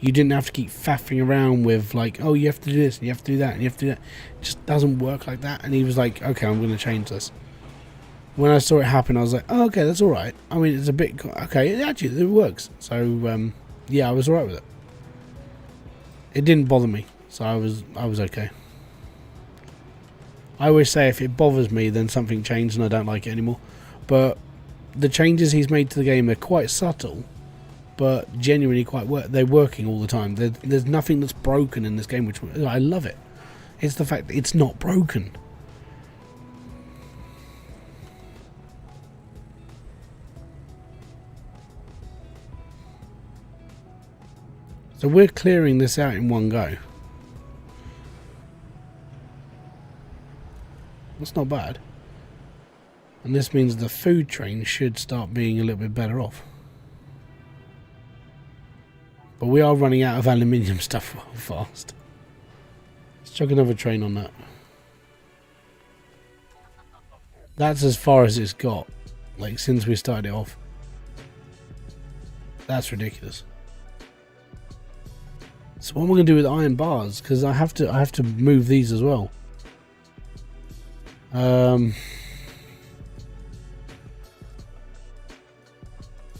A: you didn't have to keep faffing around with like, oh, you have to do this and you have to do that and you have to do that. It just doesn't work like that. And he was like, okay, I'm going to change this. When I saw it happen, I was like, oh, okay, that's all right. I mean, it's a bit okay. Actually, it works. So yeah, I was all right with it. It didn't bother me. So I was okay. I always say if it bothers me, then something changed and I don't like it anymore. But the changes he's made to the game are quite subtle, but genuinely they're working all the time. There's nothing that's broken in this game, which I love it. It's the fact that it's not broken. So we're clearing this out in one go. That's not bad. And this means the food train should start being a little bit better off. But we are running out of aluminium stuff fast. Let's chuck another train on that. That's as far as it's got. Like, since we started it off. That's ridiculous. So what am I going to do with iron bars? Because I have to move these as well.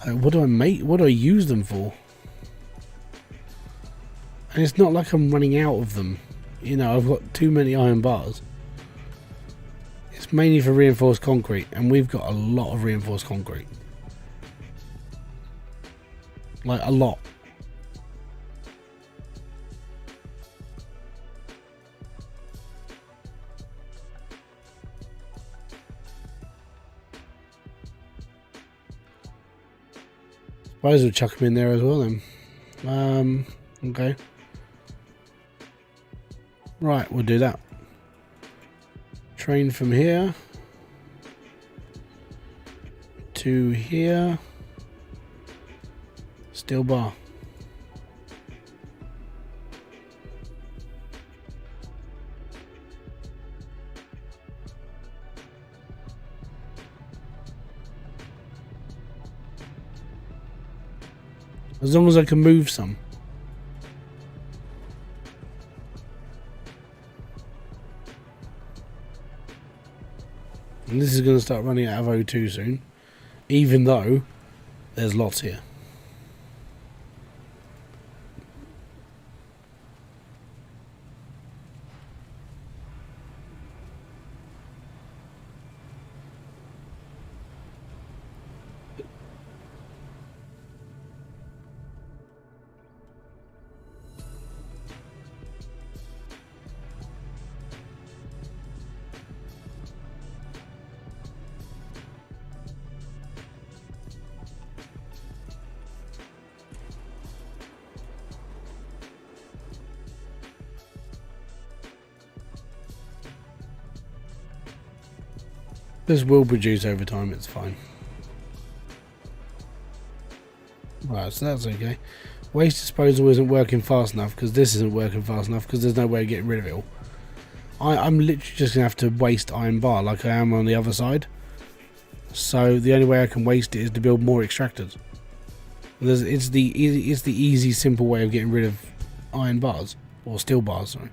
A: What do I make? What do I use them for? And it's not like I'm running out of them. You know, I've got too many iron bars. It's mainly for reinforced concrete, and we've got a lot of reinforced concrete. Like, a lot. Suppose we'll chuck them in there as well then. Okay. Right, we'll do that. Train from here to here. Steel bar. As long as I can move some. And this is going to start running out of O2 soon. Even though there's lots here. This will produce over time, it's fine. Right, so that's okay. Waste disposal isn't working fast enough because this isn't working fast enough because there's no way of getting rid of it all. I'm literally just going to have to waste iron bar like I am on the other side. So the only way I can waste it is to build more extractors. It's the easy, simple way of getting rid of iron bars. or steel bars, sorry.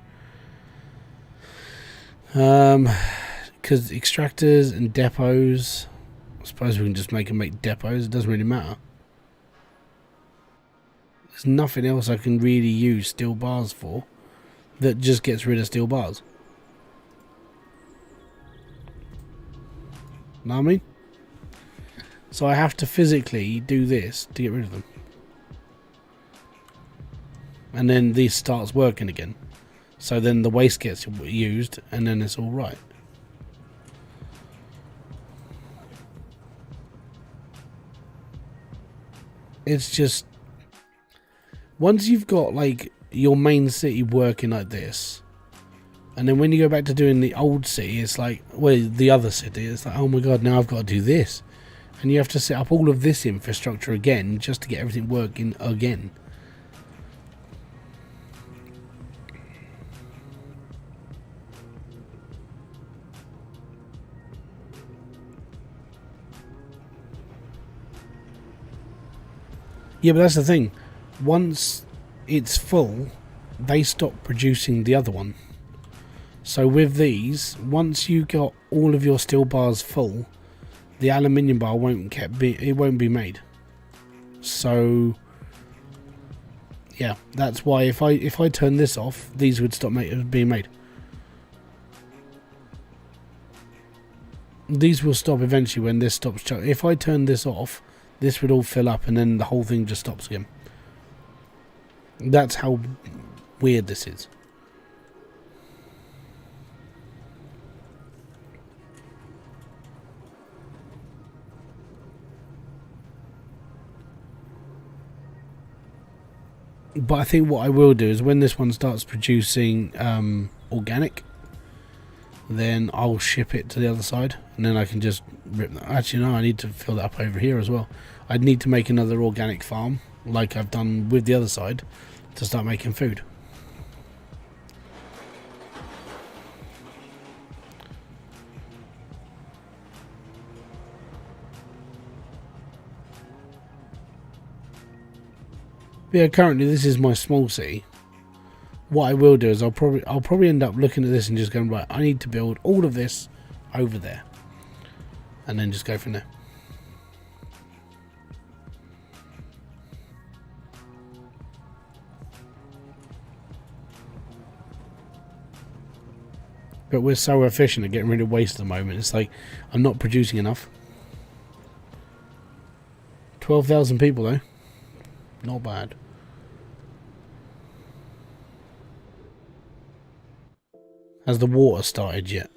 A: Because extractors and depots, I suppose we can just make depots. It doesn't really matter. There's nothing else I can really use steel bars for that just gets rid of steel bars. Know what I mean? So I have to physically do this to get rid of them. And then this starts working again. So then the waste gets used and then it's all right. It's just, once you've got like your main city working like this, and then when you go back to doing the old city, it's like, well, the other city, it's like, oh my god, now I've got to do this. And you have to set up all of this infrastructure again just to get everything working again. Yeah, but that's the thing. Once it's full, they stop producing the other one. So with these, once you got all of your steel bars full, the aluminium bar won't be made. So yeah, that's why if I turn this off, these would stop being made. These will stop eventually when this stops. If I turn this off, this would all fill up and then the whole thing just stops again. That's how weird this is. But I think what I will do is when this one starts producing organic, then I'll ship it to the other side and then I can just rip that. Actually no, I need to fill that up over here as well. I'd need to make another organic farm like I've done with the other side to start making food. Yeah, currently this is my small city. What I will do is I'll probably end up looking at this and just going, right, I need to build all of this over there, and then just go from there. But we're so efficient at getting rid of waste at the moment. It's like I'm not producing enough. 12,000 people though, not bad. Has the water started yet?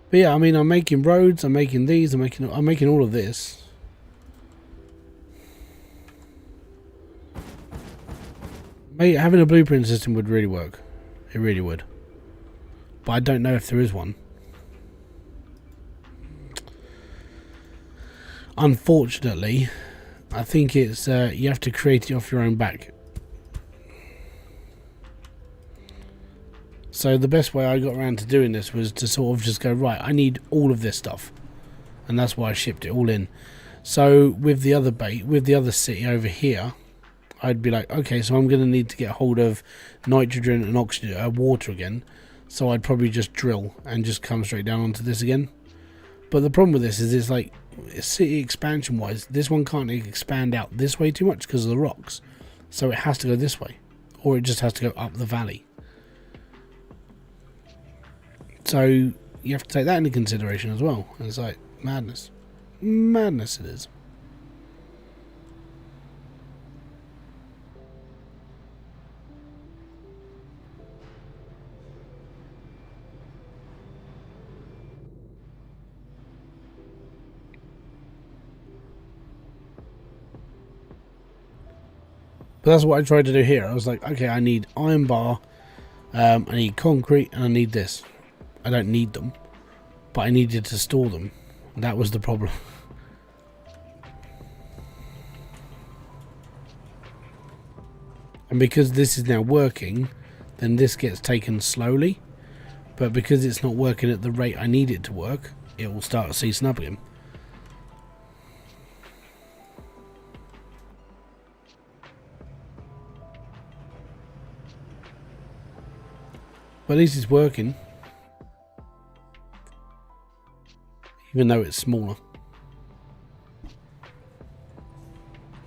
A: But yeah, I mean, I'm making roads, I'm making these, I'm making all of this. Mate, having a blueprint system would really work. It really would. But I don't know if there is one. Unfortunately, I think it's you have to create it off your own back. So the best way I got around to doing this was to sort of just go, right, I need all of this stuff, and that's why I shipped it all in. So with the other city over here, I'd be like, okay, so I'm going to need to get hold of nitrogen and oxygen, water again. So I'd probably just drill and just come straight down onto this again. But the problem with this is it's like, city expansion wise, this one can't expand out this way too much because of the rocks. So it has to go this way, or it just has to go up the valley. So you have to take that into consideration as well. And it's like madness. Madness it is. But that's what I tried to do here. I was like, okay, I need iron bar, I need concrete, and I need this. I don't need them, but I needed to store them. That was the problem. And because this is now working, then this gets taken slowly. But because it's not working at the rate I need it to work, it will start ceasing up again. But at least it's working. Even though it's smaller.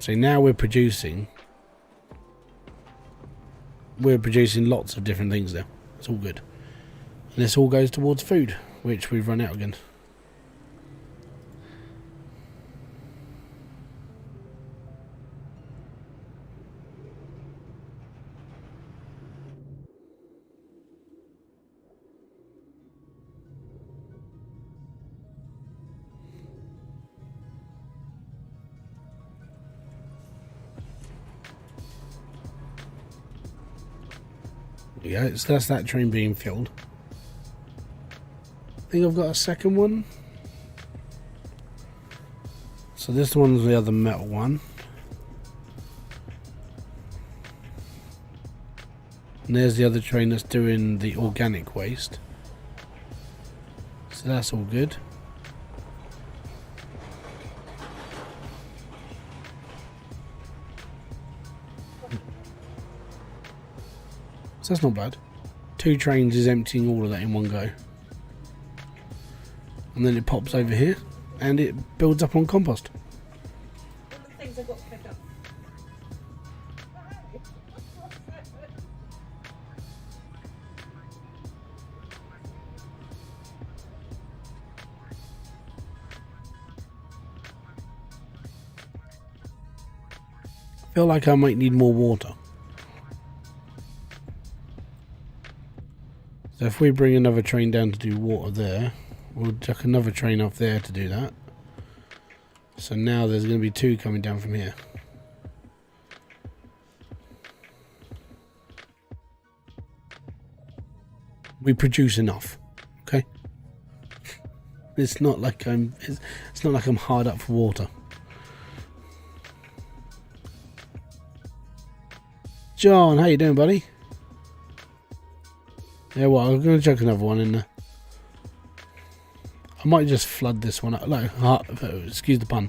A: So now we're producing lots of different things there. It's all good. And this all goes towards food, which we've run out again. Yeah, so that's that train being filled. I think I've got a second one. So this one's the other metal one. And there's the other train that's doing the organic waste. So that's all good. So that's not bad. 2 trains is emptying all of that in one go. And then it pops over here and it builds up on compost.
B: One of the things I've got to pick up.
A: I feel like I might need more water. So if we bring another train down to do water there, we'll chuck another train off there to do that. So now there's going to be 2 coming down from here. We produce enough, okay? It's not like I'm hard up for water. John, how you doing, buddy? Yeah, well, I'm going to chuck another one in there. I might just flood this one up. No, excuse the pun.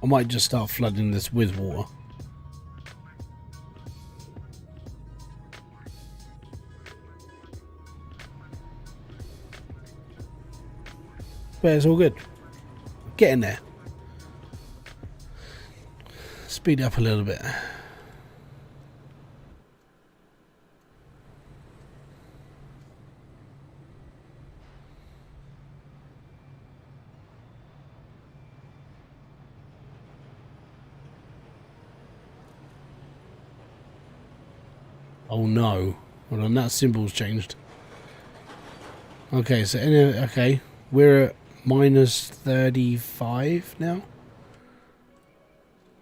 A: I might just start flooding this with water. But it's all good. Getting there. Speed up a little bit. Oh no. Hold on, that symbol's changed. Okay, so okay, we're at minus 35 now.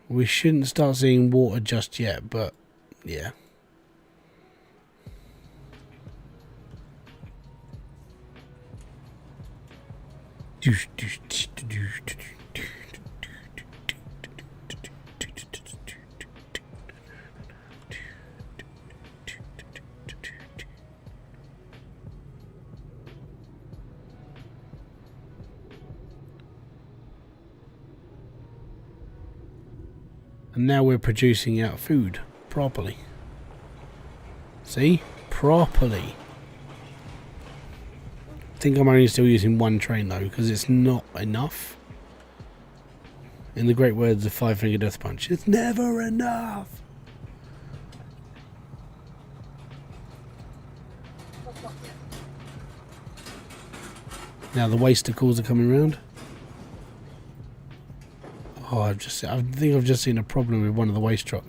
A: We shouldn't start seeing water just yet, but yeah. And now we're producing out food properly. See? Properly. I think I'm only still using 1 train though, because it's not enough. In the great words of Five Finger Death Punch, it's never enough. Now the wasticles are coming around. Oh, I think I've just seen a problem with one of the waste trucks.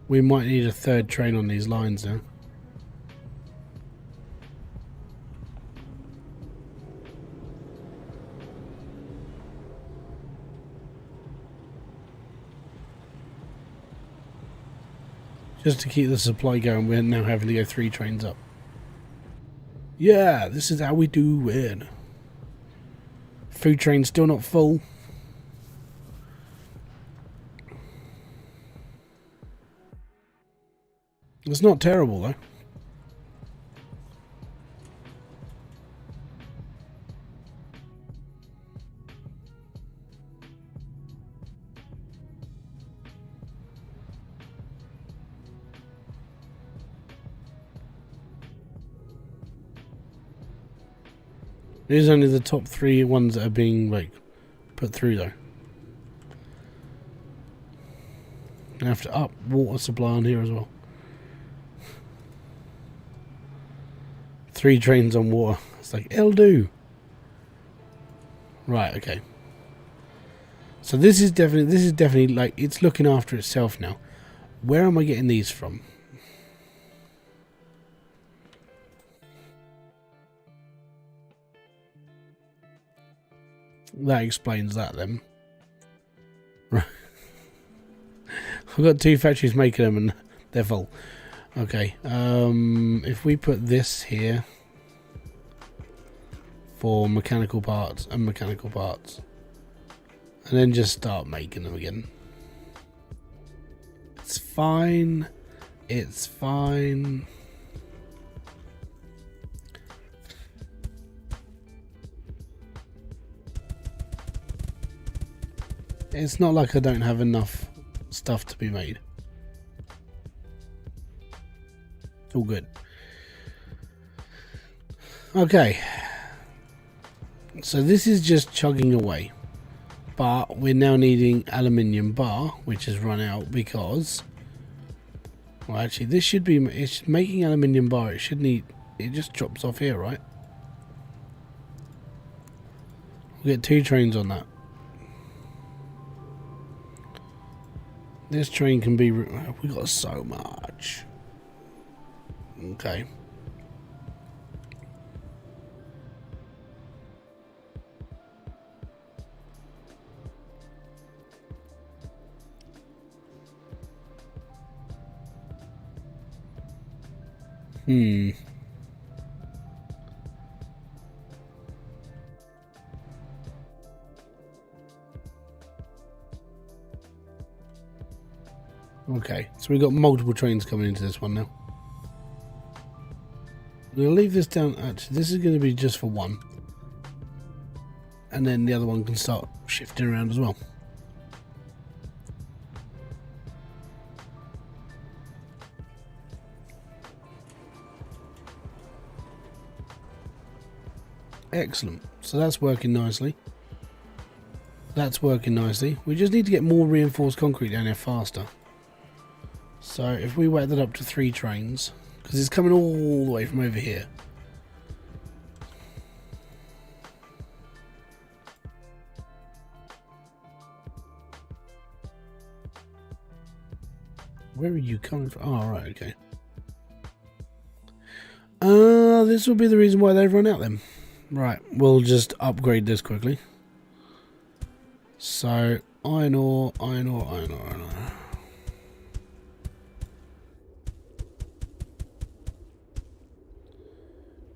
A: We might need a 3rd train on these lines now. Just to keep the supply going, we're now having to go 3 trains up. Yeah, this is how we do it. Food train's still not full. It's not terrible though. It is only the top 3 ones that are being like put through though. I have to up water supply on here as well. 3 trains on water. It's like, it'll do. Right, okay. So this is definitely like, it's looking after itself now. Where am I getting these from? That explains that then. Right. I've got 2 factories making them and they're full. Okay. If we put this here for mechanical parts and mechanical parts, and then just start making them again. It's fine. It's fine. It's not like I don't have enough stuff to be made. It's all good. Okay. So this is just chugging away. But we're now needing aluminium bar, which has run out because... Well, actually, this should be... It's making aluminium bar. It should need... It just drops off here, right? We'll get 2 trains on that. This train can be... We got so much. Okay. Okay, so we've got multiple trains coming into this one now. We'll leave this down. Actually, this is going to be just for 1. And then the other one can start shifting around as well. Excellent. So that's working nicely. That's working nicely. We just need to get more reinforced concrete down here faster. So if we wet that up to 3 trains, because it's coming all the way from over here. Where are you coming from? Oh, right, okay. This will be the reason why they've run out then. Right, we'll just upgrade this quickly. So, iron ore, iron ore, iron ore, iron ore.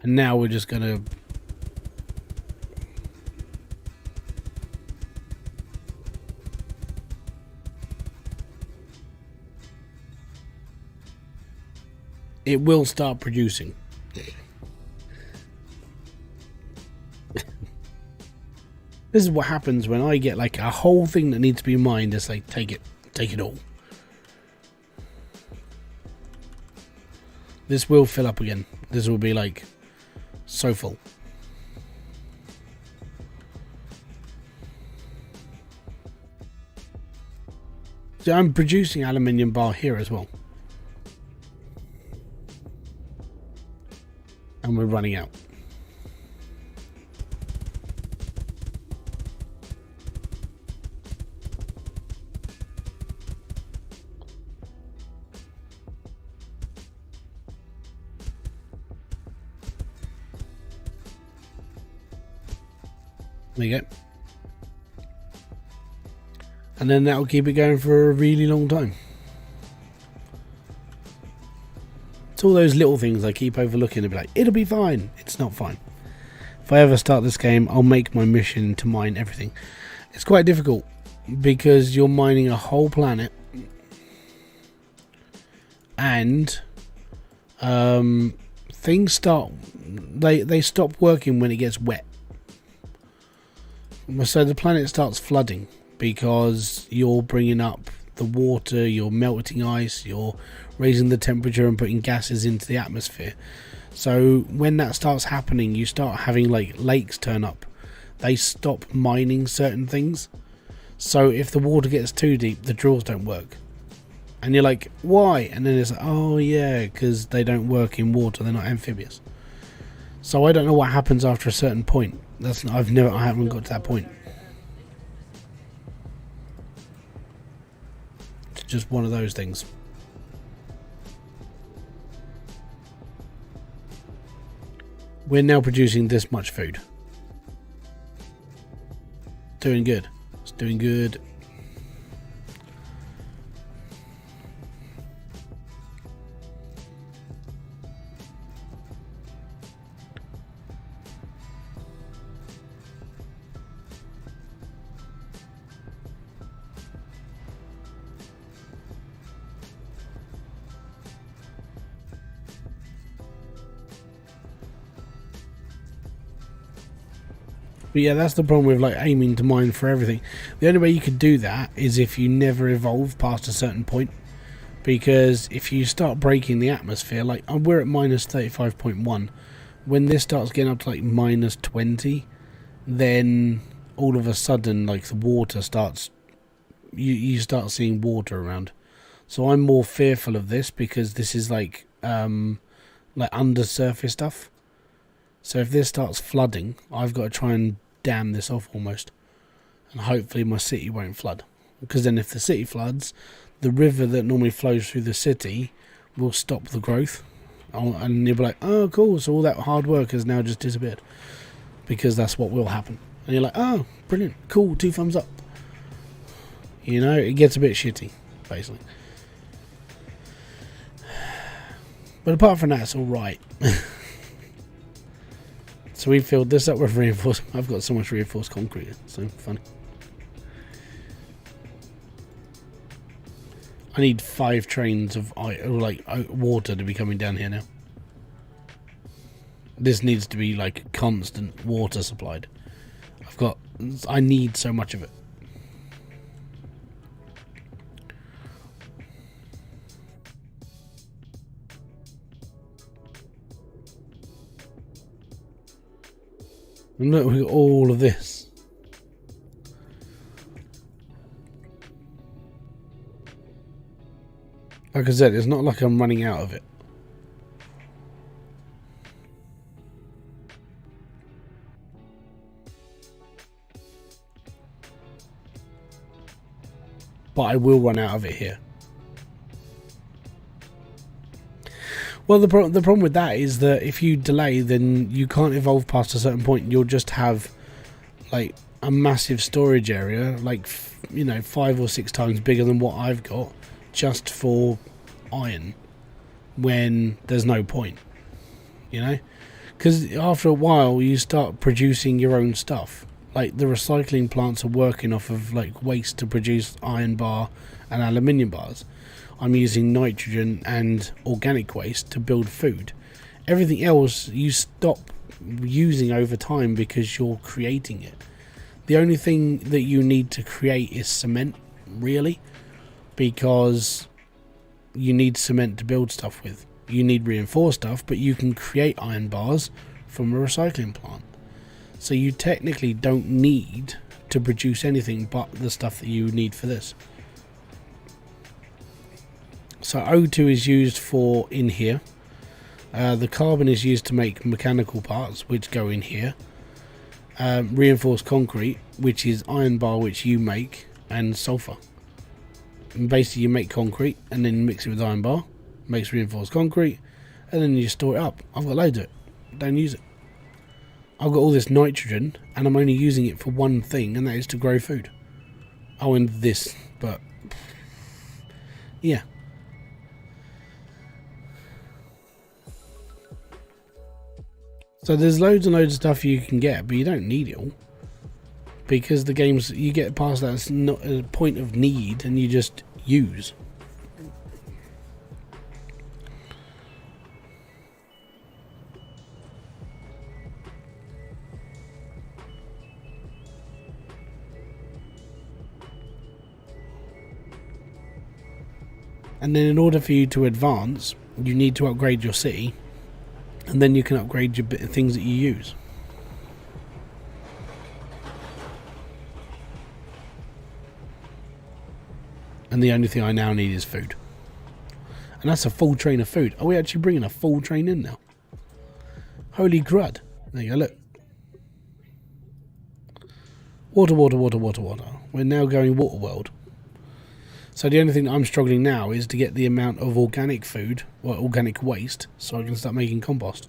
A: And now we're just going to... It will start producing. This is what happens when I get like a whole thing that needs to be mined. It's like, take it all. This will fill up again. This will be like so full. So I'm producing aluminium bar here as well. And we're running out. There you go. And then that'll keep it going for a really long time. It's all those little things I keep overlooking and be like, it'll be fine. It's not fine. If I ever start this game, I'll make my mission to mine everything. It's quite difficult because you're mining a whole planet, and things start, they stop working when it gets wet. So the planet starts flooding because you're bringing up the water, you're melting ice, you're raising the temperature and putting gases into the atmosphere. So when that starts happening, you start having like lakes turn up. They stop mining certain things. So if the water gets too deep, the drills don't work. And you're like, why? And then it's like, oh yeah, because they don't work in water, they're not amphibious. So I don't know what happens after a certain point. I haven't got to that point. It's just one of those things. We're now producing this much food. Doing good. It's doing good. But yeah, that's the problem with like aiming to mine for everything. The only way you could do that is if you never evolve past a certain point. Because if you start breaking the atmosphere, like we're at minus 35.1, when this starts getting up to like minus 20, then all of a sudden like the water starts, you start seeing water around. So I'm more fearful of this because this is like undersurface stuff. So if this starts flooding, I've got to try and dam this off almost, and hopefully my city won't flood, because then if the city floods, the river that normally flows through the city will stop the growth, and you'll be like, oh cool, so all that hard work has now just disappeared, because that's what will happen. And you're like, oh brilliant, cool, 2 thumbs up. You know, it gets a bit shitty basically, but apart from that it's alright. So we filled this up with reinforced. I've got so much reinforced concrete. It's so funny. I need 5 trains of water to be coming down here now. This needs to be like constant water supplied. I need so much of it. And look, we got all of this. Like I said, it's not like I'm running out of it. But I will run out of it here. Well, the problem with that is that if you delay, then you can't evolve past a certain point. You'll just have like a massive storage area, like 5 or 6 times bigger than what I've got, just for iron. When there's no point, because after a while you start producing your own stuff. Like the recycling plants are working off of like waste to produce iron bar and aluminium bars. I'm using nitrogen and organic waste to build food. Everything else you stop using over time because you're creating it. The only thing that you need to create is cement, really, because you need cement to build stuff with. You need reinforced stuff, but you can create iron bars from a recycling plant. So you technically don't need to produce anything but the stuff that you need for this. So O2 is used for in here. The carbon is used to make mechanical parts, which go in here. Reinforced concrete, which is iron bar, which you make, and sulfur. And basically you make concrete and then mix it with iron bar, makes reinforced concrete, and then you store it up. I've got loads of it. Don't use it. I've got all this nitrogen and I'm only using it for one thing, and that is to grow food. Oh, and this, but yeah. So there's loads and loads of stuff you can get, but you don't need it all. Because the games, you get past that, it's not a point of need, and you just use. And then in order for you to advance, you need to upgrade your city, and then you can upgrade your things that you use. And the only thing I now need is food. And that's a full train of food. Are we actually bringing a full train in now? Holy crud. There you go, look. Water, water, water, water, water. We're now going water world. So the only thing that I'm struggling now is to get the amount of organic food, or organic waste, so I can start making compost.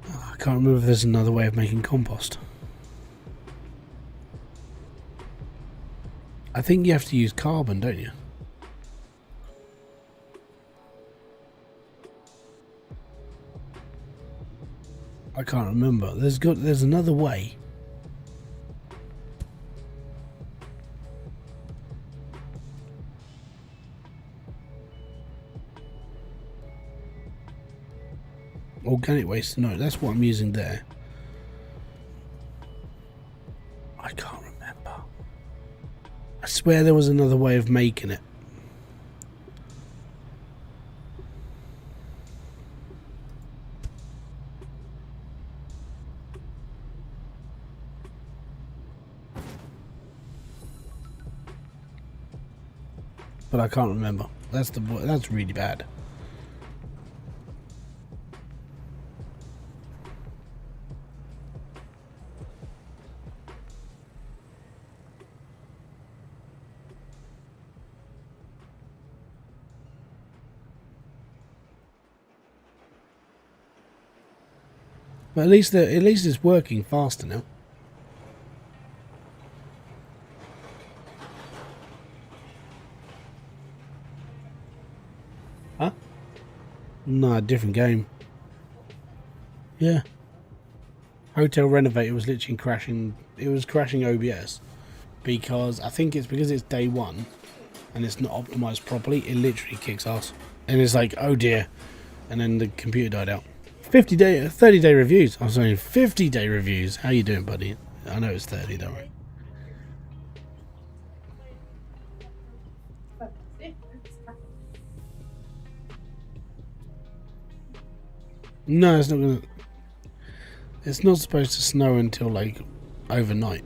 A: Oh, I can't remember if there's another way of making compost. I think you have to use carbon, don't you? I can't remember. There's another way. Organic waste, no, that's what I'm using there. I can't remember. I swear there was another way of making it. But I can't remember. That's really bad. But at least it's working faster now. Huh? No, different game. Yeah. Hotel Renovator was literally crashing. It was crashing OBS because I think it's because it's day one and it's not optimized properly. It literally kicks ass, and it's like, oh dear, and then the computer died out. 30-day reviews. I was saying 50-day reviews. How you doing, buddy? I know it's 30, don't worry. No, it's not gonna. It's not supposed to snow until like overnight.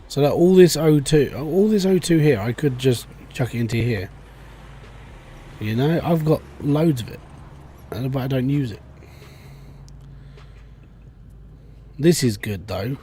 A: So that all this O2 here, I could just chuck it into here. You know, I've got loads of it, but I don't use it. This is good though.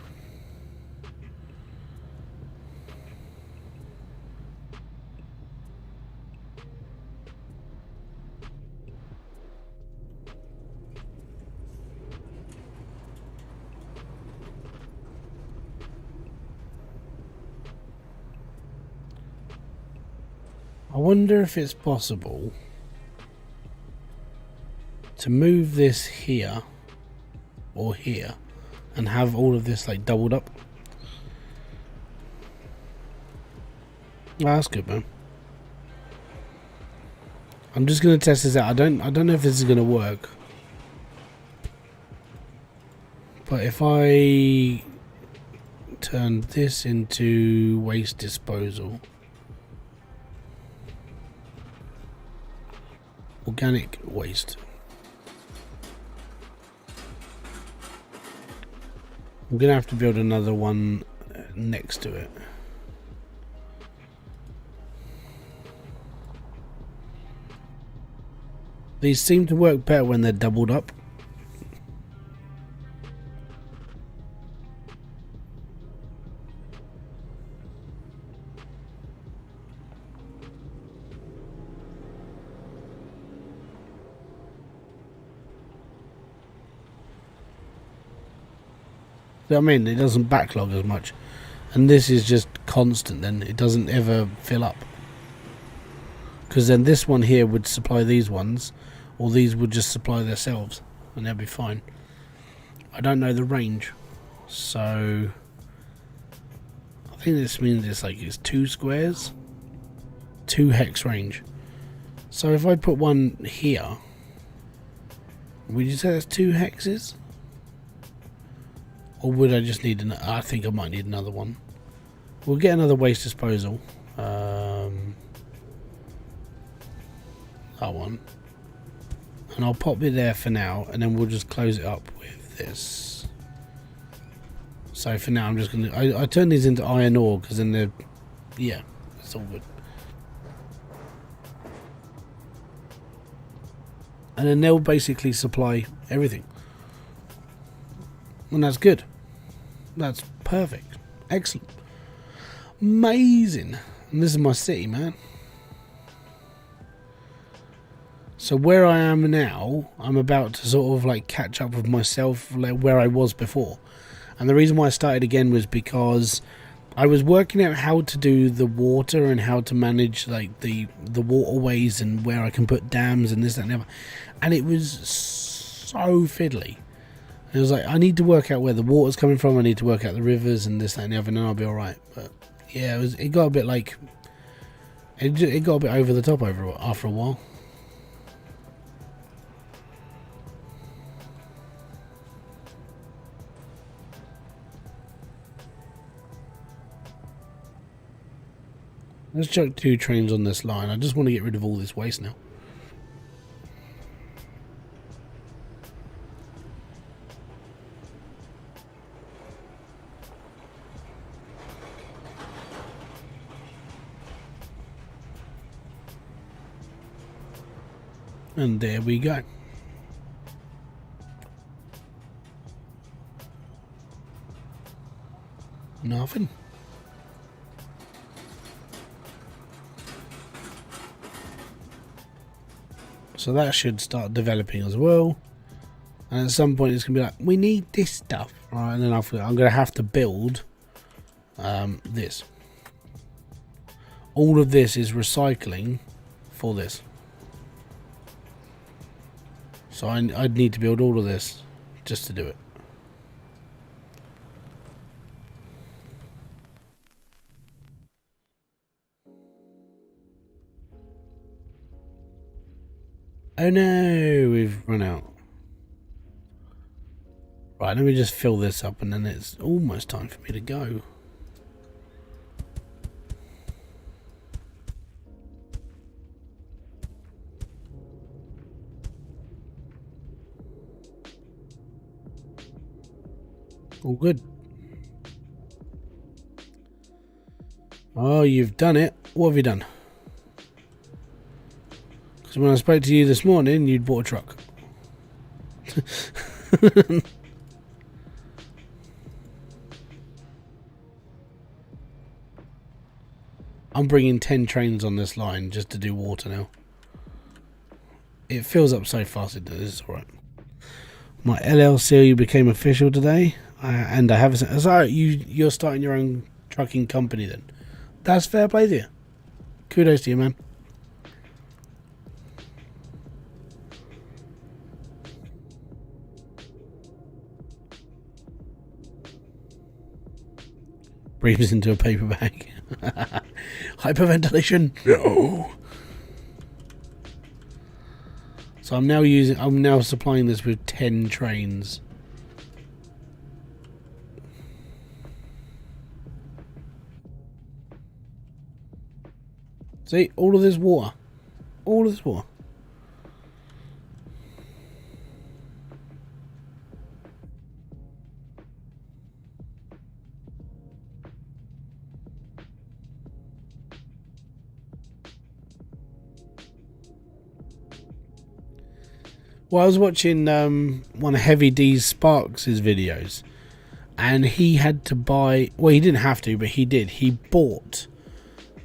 A: I wonder if it's possible to move this here or here and have all of this like doubled up. Oh, that's good, man. I'm just gonna test this out. I don't know if this is gonna work. But if I turn this into waste disposal, organic waste, I'm gonna have to build another one next to it. These seem to work better when they're doubled up. I mean, it doesn't backlog as much. And this is just constant then. It doesn't ever fill up. Because then this one here would supply these ones, or these would just supply themselves, and they'll be fine. I don't know the range, so I think this means it's 2 squares, 2 hex range. So if I put one here, would you say that's 2 hexes? Or would I just need another? I think I might need another one. We'll get another waste disposal. That one. And I'll pop it there for now, and then we'll just close it up with this. So for now I'm just going to... I turn these into iron ore, because then they're... Yeah, it's all good. And then they'll basically supply everything. And that's good. That's perfect. Excellent. Amazing. And this is my city, man. So where I am now, I'm about to sort of like catch up with myself like where I was before. And the reason why I started again was because I was working out how to do the water and how to manage like the waterways and where I can put dams and this, that and the other. And it was so fiddly. It was like, I need to work out where the water's coming from, I need to work out the rivers and this, that and the other, and then I'll be alright. But yeah, it got a bit like... It got a bit over the top after a while. Let's chuck 2 trains on this line. I just want to get rid of all this waste now. And there we go. Nothing. So that should start developing as well. And at some point it's going to be like, we need this stuff. Right, and then I'm going to have to build this. All of this is recycling for this. So I'd need to build all of this just to do it. Oh no, we've run out. Right, let me just fill this up and then it's almost time for me to go. All good. Oh, you've done it. What have you done? Because when I spoke to you this morning, you'd bought a truck. I'm bringing 10 trains on this line just to do water now. It fills up so fast, it's alright. My LLC became official today, and I have a... So you're starting your own trucking company then. That's fair play to you. Kudos to you, man. Breathes into a paper bag. Hyperventilation. No. So I'm now supplying this with 10 trains. See, all of this water. All of this water. Well, I was watching one of Heavy D's Sparks' videos, and he had to buy... Well, he didn't have to, but he did. He bought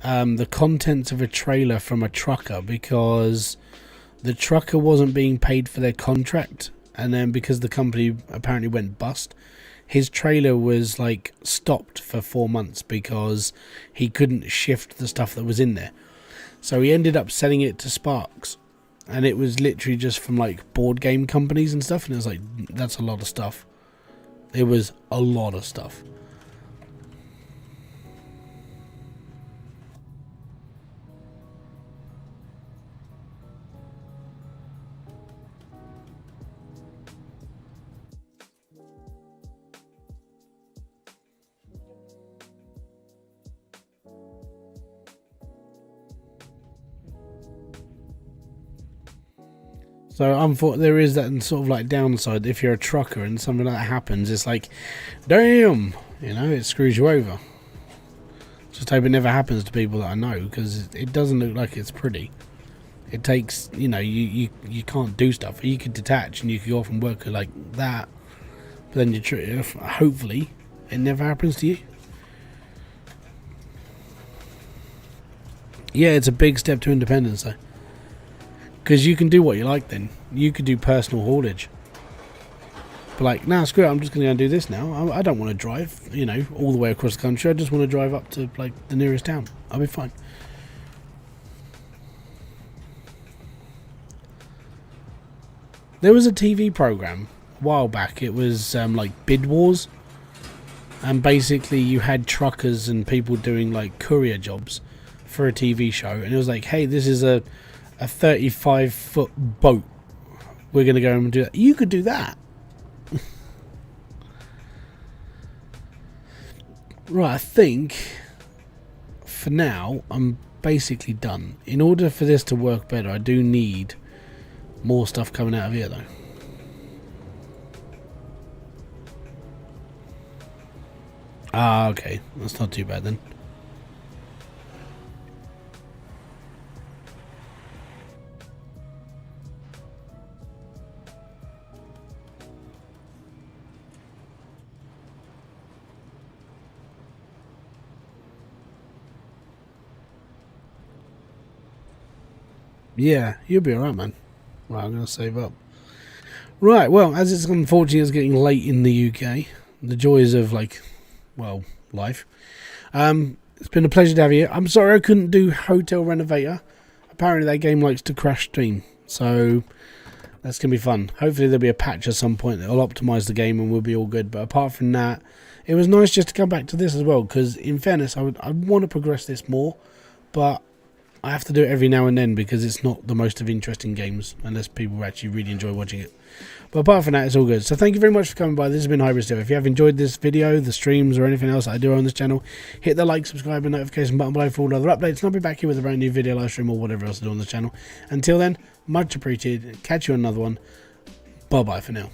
A: the contents of a trailer from a trucker because the trucker wasn't being paid for their contract, and then because the company apparently went bust, his trailer was like stopped for 4 months because he couldn't shift the stuff that was in there. So he ended up selling it to Sparks, and it was literally just from like board game companies and stuff, and it was like, that's a lot of stuff. It was a lot of stuff. So there is that sort of like downside. If you're a trucker and something like that happens, it's like, damn, you know, it screws you over. Just hope it never happens to people that I know, because it doesn't look like it's pretty. It takes, you know, you can't do stuff. You could detach and you could go off and work like that, but then hopefully it never happens to you. Yeah, it's a big step to independence though. Because you can do what you like then. You could do personal haulage. But like, nah, screw it, I'm just going to go and do this now. I don't want to drive, you know, all the way across the country. I just want to drive up to like the nearest town. I'll be fine. There was a TV program a while back. It was like Bid Wars. And basically you had truckers and people doing like courier jobs for a TV show. And it was like, hey, this is a 35-foot boat. We're going to go and do that. You could do that. Right, I think for now I'm basically done. In order for this to work better, I do need more stuff coming out of here though. Ah, okay. That's not too bad then. Yeah, you'll be alright, man. Right, I'm going to save up. Right, well, as it's unfortunately it's getting late in the UK, the joys of, like, well, life. It's been a pleasure to have you. I'm sorry I couldn't do Hotel Renovator. Apparently that game likes to crash Steam, so that's going to be fun. Hopefully there'll be a patch at some point that will optimise the game and we'll be all good. But apart from that, it was nice just to come back to this as well, because in fairness, I want to progress this more, but I have to do it every now and then because it's not the most of interesting games unless people actually really enjoy watching it. But apart from that, it's all good. So thank you very much for coming by. This has been Hybridsteel. If you have enjoyed this video, the streams, or anything else that I do on this channel, hit the like, subscribe, and notification button below for all other updates. And I'll be back here with a brand new video, live stream, or whatever else I do on this channel. Until then, much appreciated. Catch you on another one. Bye-bye for now.